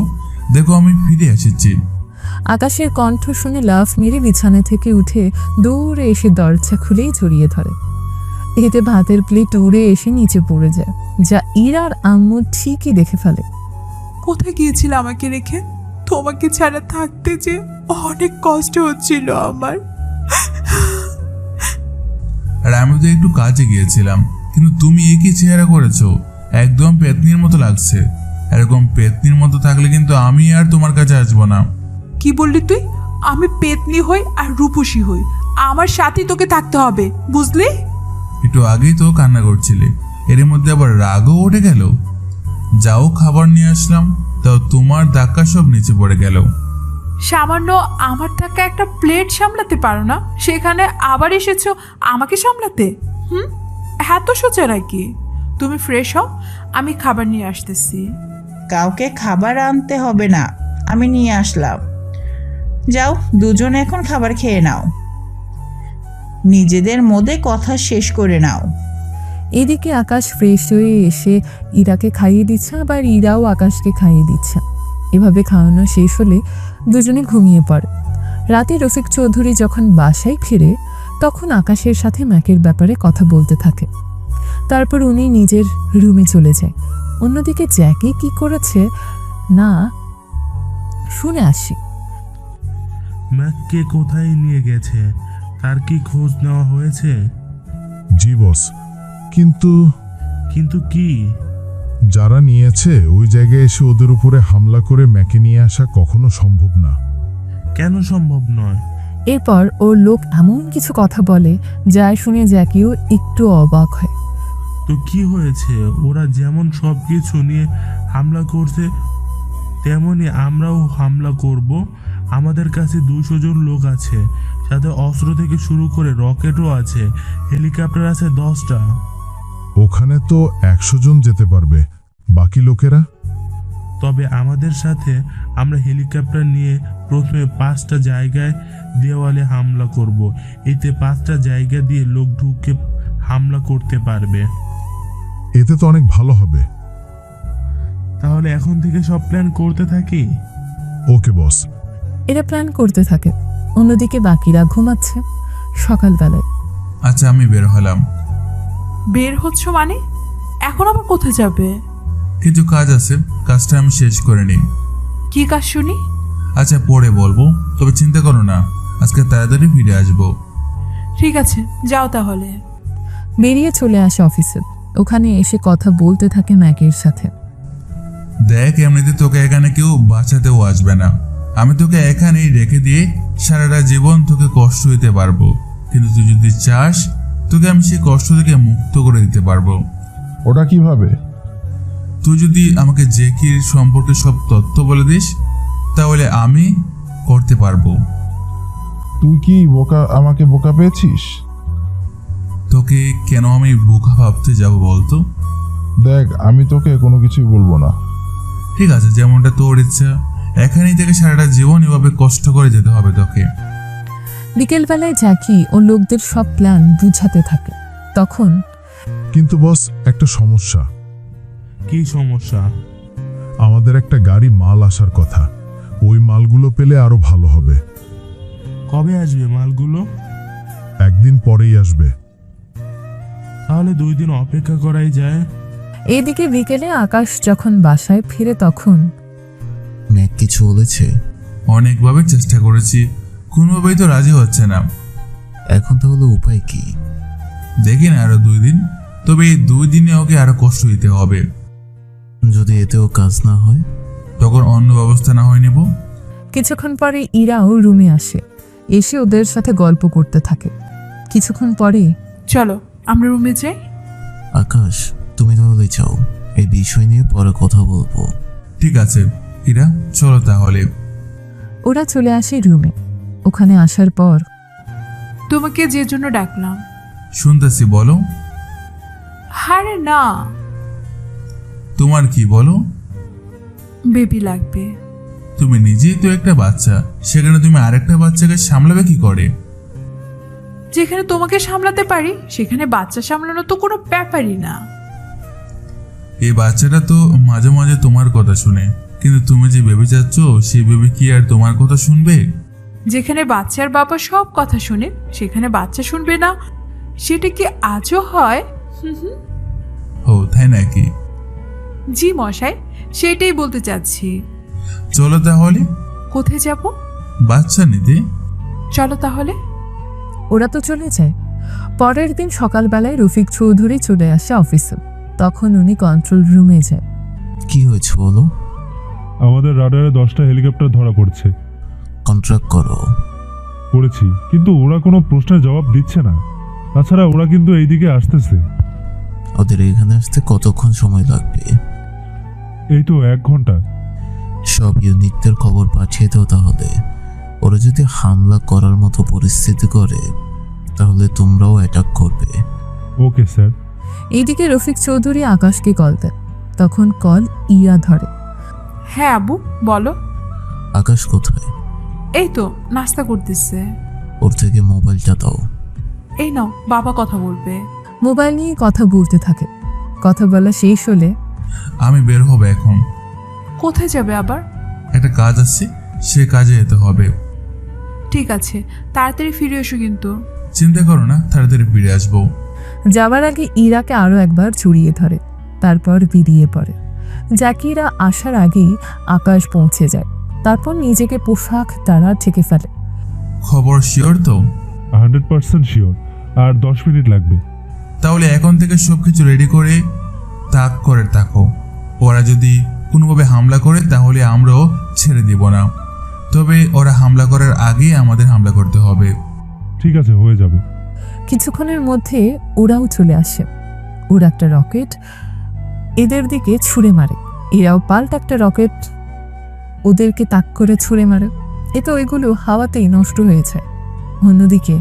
দেখো আমি ফিরে এসেছি। আকাশের কণ্ঠ শুনে লাফ মেরে বিছানা থেকে উঠে দৌড়ে এসে দরজা খুলেই জড়িয়ে ধরে। এতে ভাতের প্লেট উড়ে এসে নিচে পড়ে যায়, যা ইরার আম্মু ঠিকই দেখে ফেলে। কোথায় গিয়েছিল আমাকে রেখে? তোমাকে ছাড়া থাকতে যে অনেক কষ্ট হচ্ছিল আমার। আর আমি তো একটু কাজে গিয়েছিলাম, কিন্তু তুমি একই চেহারা করেছো, একদম পেতনির মতো লাগছে। এরকম পেতনির মতো থাকলে কিন্তু আমি আর তোমার কাছে আসবো না। কি বললি তুই? আমি পেতনি হই আর রূপসী হই, আমার সাথে তোকে থাকতে হবে, বুঝলি? একটু আগেই তো কান্না করছিলে, এর মধ্যে আবার রাগও উঠে গেল। যাও খাবার নিয়ে আসলাম, তাও তোমার ধাক্কা সব নিচে পড়ে গেল। সামান্য আমার টাকা একটা প্লেট সামলাতে পারো না, সেখানে আবার এসেছো আমাকে সামলাতে? এত সোজা নাকি? তুমি ফ্রেশ হও, আমি খাবার নিয়ে আসতেছি। কাউকে খাবার আনতে হবে না, আমি নিয়ে আসলাম। যাও দুজন এখন খাবার খেয়ে নাও, নিজেদের মধ্যে কথা শেষ করে নাও। এদিকে আকাশ ফ্রেশ হয়ে এসে ইরাকে খাইয়ে দিচ্ছে, আবার ইরাও আকাশকে খাইয়ে দিচ্ছে। এভাবে খাওয়ানো শেষ হলে দুজনে ঘুমিয়ে পড়ে। রাতে রফিক চৌধুরী যখন বাসায় ফিরে, তখন আকাশের সাথে ম্যাকের ব্যাপারে কথা বলতে থাকে। তারপর উনি নিজের রুমে চলে যায়। অন্যদিকে জ্যাকি কি করেছে না শুনে আসি। ম্যাককে কোথায় নিয়ে গেছে, তার কি খোঁজ নেওয়া হয়েছে? জি বস, কিন্তু কি? যারা নিয়েছে ওই জায়গায় এসে ওদের উপরে হামলা করে ম্যাকে নিয়ে আসা কখনো সম্ভব না। কেন সম্ভব নয়? এরপর ওর লোক এমন কিছু কথা বলে যা শুনে জ্যাকিও একটু অবাক হয়। তো কি হয়েছে? ওরা যেমন সব কিছু নিয়ে হামলা করছে, তেমনি আমরাও হামলা করব। আমাদের কাছে 200 জন লোক আছে, সাথে অস্ত্র থেকে শুরু করে রকেটও আছে, হেলিকপ্টার আছে 10টা। ওখানে তো 100 জন যেতে পারবে, বাকি লোকেরা? তবে আমাদের সাথে আমরা হেলিকপ্টার নিয়ে প্রথমে 5টা জায়গায় দেওয়ালে হামলা করব। এতে 5টা জায়গা দিয়ে লোক ঢুকে হামলা করতে পারবে। এতে তো অনেক ভালো হবে। তাহলে এখন থেকে সব প্ল্যান করতে থাকি। ওকে বস। এরা প্ল্যান করতে থাকে। অন্যদিকে বাকিরা ঘুমাচ্ছে। সকালবেলায় আচ্ছা আমি বের হলাম। বের হচ্ছ মানে? এখন আবার কোথায় যাবে? কিছু কাজ আছে, কাজটা আমি শেষ করে নিই। কি কাজ শুনি? আচ্ছা পরে বলবো, তবে চিন্তা করো না, আজকে তাড়াতাড়ি ফিরে আসবো। ঠিক আছে, যাও তাহলে। বেরিয়ে চলে আসে অফিসে। ওখানে এসে কথা বলতে থাকে ম্যাকের সাথে। দেখ, এমনিতে তোকে এখানে কেউ বাঁচাতেও আসবে না। আমি তোকে এখানেই রেখে দিয়ে সারাটা জীবন তোকে কষ্ট দিতে পারবো, কিন্তু তুই যদি চাস তোকে আমি সেই কষ্ট থেকে মুক্ত করে দিতে পারবো। ওটা কিভাবে? তুই যদি আমাকে জ্যাকির সম্পর্কে সব তথ্য বলে দিস, তাহলে আমি করতে পারবো। তুই কি আমাকে বোকা পেয়েছিস? তোকে কেন আমি বোকা ভাবতে যাব বলতো? দেখ, আমি তোকে কোনো কিছুই বলবো না। ঠিক আছে, যেমনটা তোর ইচ্ছা। এখানেই থেকে সারাটা জীবন এভাবে কষ্ট করে যেতে হবে তোকে। বিকেলবেলায় জ্যাকি ও লোকদের সব প্ল্যান বুঝাতে থাকে। তখন কিন্তু বস, একটা সমস্যা। কি সমস্যা? আমাদের একটা গাড়ি মাল আসার কথা, ওই মালগুলো পেলে আরো ভালো হবে। কবে আসবে মালগুলো? একদিন পরেই আসবে। তাহলে 2 দিন অপেক্ষা করাই যায়। এদিকে বিকেলে আকাশ যখন বাসায় ফিরে তখন ম্যাক কিছু বলেছে? অনেকভাবে চেষ্টা করেছি, কোনোভাবেই তো রাজি হচ্ছে না। এখন তাহলে উপায় কি? দেখি না আরো 2 দিন, তবে এই 2 দিনে ওকে আরো কষ্ট দিতে হবে। যদি এতেও কাজ না হয় তখন অন্য ব্যবস্থা না হয় নেব। কিছুক্ষণ পরে ইরাও রুমে আসে, এসে ওদের সাথে গল্প করতে থাকে। কিছুক্ষণ পরে চলো আমরা রুমে যাই। আকাশ, তুমি তাহলে যাও, এই বিষয় নিয়ে পরে কথা বলবো। ঠিক আছে ইরা, চলো তাহলে। ওরা চলে আসে রুমে। ওখানে আসার পর তোমাকে যে জন্য ডাকলাম। শুনতেছি, বলো। আরে না, তোমার কি বলো? বেবি লাগবে। তুমি নিজেই তো একটা বাচ্চা, সেখানে তুমি আরেকটা বাচ্চাকে সামলাবে কি করে? যেখানে তোমাকে সামলাতে পারি সেখানে বাচ্চা সামলানো তো কোনো ব্যাপারই না। এই বাচ্চাটা তো মাঝে মাঝে তোমার কথা শুনে, কিন্তু তুমি যে বেবি চাচ্ছ সেই বেবি কি আর তোমার কথা শুনবে? যেখানে বাচ্চার বাবা সব কথা শুনে সেখানে বাচ্চা শুনবে না, সেটা কি আজও হয়? ও তাই নাকি? জি মশাই, সেটাই বলতে চাচ্ছি। চলো তাহলে। কোথায় যাব? বাচ্চা নিতে। চলো তাহলে। ওরা তো চলে যায়। পরের দিন সকালবেলায় রফিক চৌধুরী চলে আসে অফিসে। তখন উনি কন্ট্রোল রুমে যায়। কি হয়েছে বলো? আমাদের রাডারে 10টা হেলিকপ্টার ধরা পড়ছে। কন্ট্রাক্ট করো। করেছি, কিন্তু ওরা কোনো প্রশ্নের জবাব দিচ্ছে না। তাছাড়া ওরা কিন্তু এইদিকে আসতেছে। ওদের এখানে আসতে কতক্ষণ সময় লাগবে? এই তো 1 ঘন্টা। সব ইউনিটদের খবর পাঠিয়ে দাও তাহলে। ওরা যদি হামলা করার মতো পরিস্থিতি করে তাহলে তোমরাও অ্যাটাক করবে। Okay sir. এইদিকে রফিক চৌধুরী আকাশকে কল দেয়। তখন কল ইরা ধরে। হ্যাঁ আবু, বলো। আকাশ কোথায়? এই তো নাস্তা করতেছে। ওর থেকে মোবাইলটা দাও। এই নাও, বাবা কথা বলবে। মোবাইল নিয়ে কথা বলতে থাকে। কথা বলা শেষ হলে আমি বের হবো এখন। কোথায় যাবে আবার? একটা কাজ আছে, সে কাজে যেতে হবে। ঠিক আছে, তাড়াতাড়ি ফিরে এসো কিন্তু। চিন্তা করো না, তাড়াতাড়ি ফিরে আসবো। যাবার আগে ইরাকে আরো একবার জড়িয়ে ধরে, তারপর বেরিয়ে পড়ে। জাকিরা আসার আগেই আকাশ পৌঁছে যায়। তারপর নিজেকে পোশাক দ্বারা ঢেকে ফেলে। খবর শিওর তো? 100% শিওর। আর 10 মিনিট লাগবে। তাহলে এখন থেকে সবকিছু রেডি করে তাক করে থাকো। ওরা যদি কোনোভাবে হামলা করে তাহলে আমরাও ছেড়ে দিব না, তবে ওরা হামলা করার আগে আমাদের হামলা করতে হবে। ঠিক আছে, হয়ে যাবে। কিছুক্ষণের মধ্যে ওরাও চলে আসে। ওরা একটা রকেট এদের দিকে ছুঁড়ে মারে। এরাও পাল্টা একটা রকেট ওদেরকে তাক করে ছুঁড়ে মারে। এতে ওইগুলো হাওয়াতেই নষ্ট হয়ে যায়। অন্যদিকে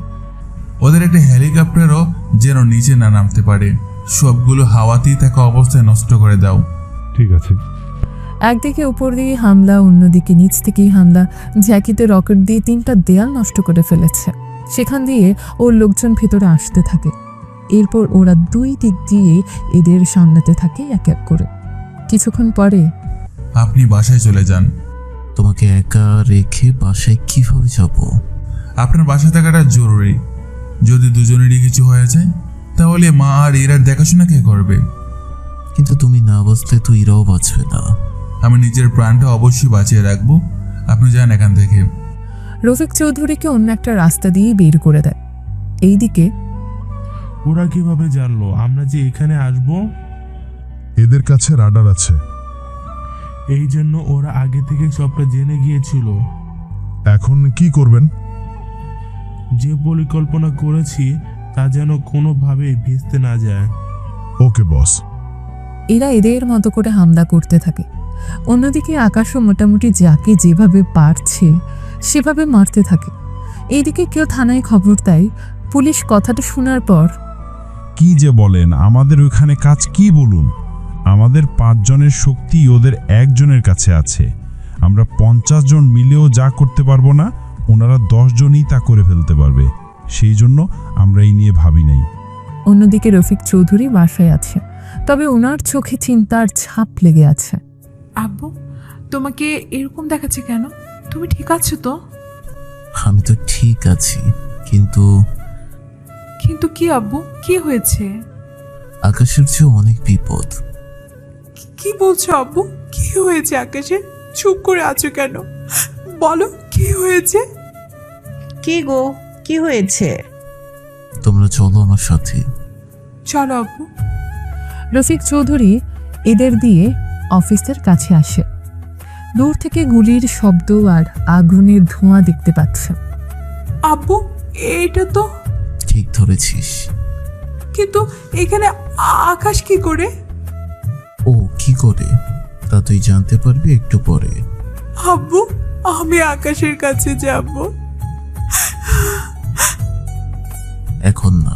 ওদের একটা হেলিকপ্টারও যেন নিচে না নামতে পারে। সবগুলো হাওয়াতেই থাকা অবস্থায় নষ্ট করে দাও। ঠিক আছে। একদিকে উপর দিয়ে হামলা, অন্যদিকে নিচ থেকেই হামলা। জ্যাকিতে রকেট দিয়ে 3টা দেয়াল নষ্ট করে ফেলেছে। সেখান দিয়ে ওর লোকজন ভেতরে আসতে থাকে। এরপর ওরা 2 দিক দিয়ে এদের সামলাতে থাকে এক এক করে। কিছুক্ষণ পরে আপনি বাসায় চলে যান। তোমাকে একা রেখে বাসায় কিভাবে যাব? আপনার বাসায় থাকাটা জরুরি। যদি দুজনেরই কিছু হয়ে যায় তাহলে মা আর এরার দেখাশোনা কে করবে? কিন্তু তুমি না বাঁচলে তো ইরাও বাঁচবে না। আমি নিজের প্রাণটা অবশ্যই বাঁচিয়ে রাখবো। আপনি যান এখান থেকে। রফিক চৌধুরীকে অন্য একটা রাস্তা দিয়ে বের করে দেয়। এইদিকে ওরা কিভাবে জানলো আমরা যে এখানে আসব? এদের কাছে রাডার আছে। এই জন্য ওরা আগে থেকে সবটা জেনে গিয়েছিল। এখন কি করবেন? যে পরিকল্পনা করেছি তা যেন কোনোভাবেই ভেস্তে না যায়। ওকে বস। এরা এদের মতো করে হামলা করতে থাকে। অন্যদিকে আকাশও মোটামুটি যাকে যেভাবে পারছে সেভাবে মারতে থাকে। এইদিকে কেউ থানায় খবর দেয়। পুলিশ কথাটা শোনার পর কি যে বলেন, আমাদের ওইখানে কাজ কি বলুন? আমাদের 5 জনের শক্তি ওদের 1 জনের কাছে আছে। আমরা 50 জন মিলেও যা করতে পারবো না, ওনারা 10 জনই তা করে ফেলতে পারবে। সেই জন্য আমরা এই নিয়ে ভাবি নাই। অন্যদিকে রফিক চৌধুরী বাসায় আছে, তবে ওনার চোখে চিন্তার ছাপ লেগে আছে। আব্বু, তোমাকে এরকম দেখাচ্ছে কেন? তুমি ঠিক আছো তো? আমি তো ঠিক আছি, কিন্তু কিন্তু কি আব্বু, কি হয়েছে? আকাশের চেয়ে অনেক বিপদ। কি বলছো আব্বু? কি হয়েছে আকাশের? চুপ করে আছো কেন? বলো কি হয়েছে? কি গো, কি হয়েছে? তোমরা চলো আমার সাথে। চলো আব্বু। রফিক চৌধুরী এদের দিয়ে অফিসের কাছে আসে। দূর থেকে গুলির শব্দ আর আগুনের ধোঁয়া দেখতে পাচ্ছে। আব্বু, এটা তো ঠিক ধরেছিস। কিন্তু এখানে আকাশ কি করে? ও কি করে তা তুই জানতে পারবি একটু পরে। আব্বু, আমি আকাশের কাছে যাব। এখন না,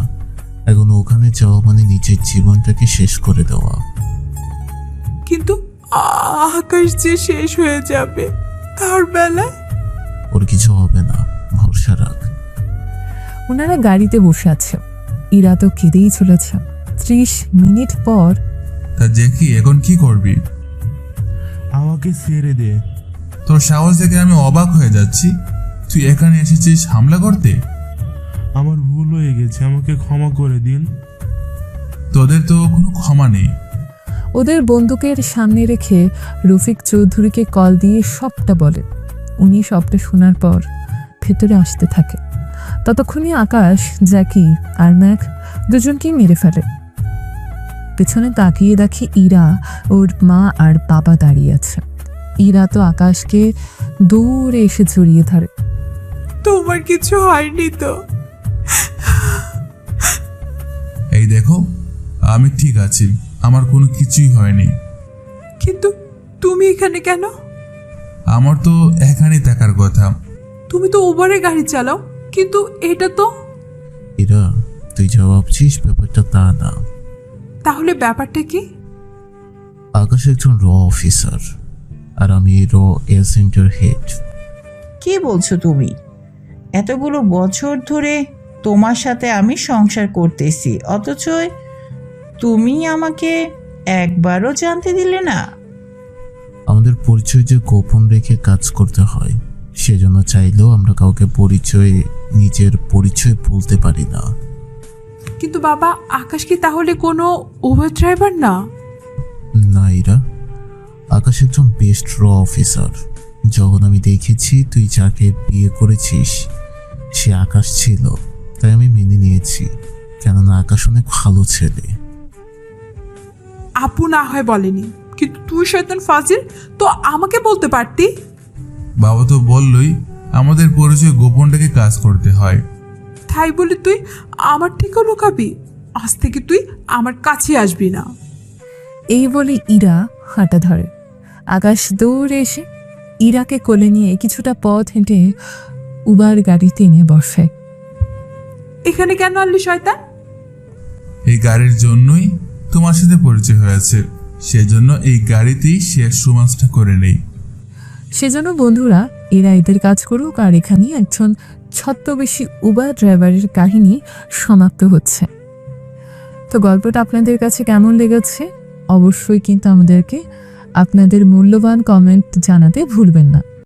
এখন ওখানে যাওয়া মানে নিজের জীবনটাকে শেষ করে দেওয়া। কিন্তু আকাশ যে শেষ হয়ে যাবে তার বেলায়? ওর কিছু হবে না, ভরসা রাখ। ওনারা গাড়িতে বসে আছে। ইরা তো কেঁদেই চলেছে। 30 মিনিট পর তা জ্যাকি, এখন কি করবি? আমাকে ছেড়ে দে। তোর সাহস দেখে আমি অবাক হয়ে যাচ্ছি। তুই এখানে এসেছিস হামলা করতে? আমার ভুল হয়ে গেছে, আমাকে ক্ষমা করে দিন। তোদের তো কোনো ক্ষমা নেই। ওদের বন্দুকের সামনে রেখে রফিক চৌধুরীকে কল দিয়ে সবটা বলে। উনি সবটা শোনার পর ভেতরে আসতে থাকে। ততক্ষণে আকাশ, জ্যাকি আর ম্যাক দুজনকেই মেরে ফেলে। পেছনে তাকিয়ে দেখে ইরা ওর মা আর বাবা দাঁড়িয়ে আছে। ইরা তো আকাশকে দূরে এসে জড়িয়ে ধরে। তোমার কিছু হয়নি তো? এই দেখো, আমি ঠিক আছি, আমার কোনো কিছুই হয়নি। কিন্তু তুমি এখানে কেন? আমার তো এখানেই থাকার কথা। তুমি তো ওভারে গাড়ি চালাও, কিন্তু এটা তো। এরা তুই যা ভাবছিস ব্যাপারটা তা না। তাহলে ব্যাপারটা কি? আকাশ একজন র অফিসার আর আমি র এয়ার সেন্টার হেড। কি বলছো তুমি? এতগুলো বছর ধরে তোমার সাথে আমি সংসার করতেছি, অথচ তুমি আমাকে একবারও জানতে দিলে না। আমাদের পরিচয় যে গোপন রেখে কাজ করতে হয়, সেজন্য চাইলেও আমরা কাউকে নিজের পরিচয় বলতে পারি না। কিন্তু বাবা, আকাশ কি তাহলে কোনো ওভার ড্রাইভার না? না ইরা, আকাশ একজন বেস্ট র অফিসার। যখন আমি দেখেছি তুই যাকে বিয়ে করেছিস সে আকাশ ছিল, তাই আমি মেনে নিয়েছি, কেননা আকাশ অনেক ভালো ছেলে। আপু না হয় বলেনি, কিন্তু তুই শয়তান ফাজিল, তো আমাকে বলতে পারতি। বাবা তো বললই আমাদের পরিচয় গোপন রেখে কাজ করতে হয়। তাই বলে তুই আমার থেকেও লুকাবি? আজ থেকে তুই আমার কাছে আসবি না। এই বলে ইরা হাঁটা ধরে। আকাশ দৌড়ে এসে ইরাকে কোলে নিয়ে কিছুটা পথ হেঁটে উবার গাড়িতে এনে বসে। এখানে কেন আনলি শয়তান? এই গাড়ির জন্যই তোমার সাথে পরিচয় হয়েছে, সেজন্য এই গাড়িতেই শেষ রোমান্সটা করে নেই। সেজন্য বন্ধুরা, এরা এদের কাজ করুক আর এখানেই একজন ছদ্মবেশী উবার ড্রাইভারের কাহিনী সমাপ্ত হচ্ছে। তো গল্পটা আপনাদের কাছে কেমন লেগেছে অবশ্যই কিন্তু আমাদেরকে আপনাদের মূল্যবান কমেন্ট জানাতে ভুলবেন না।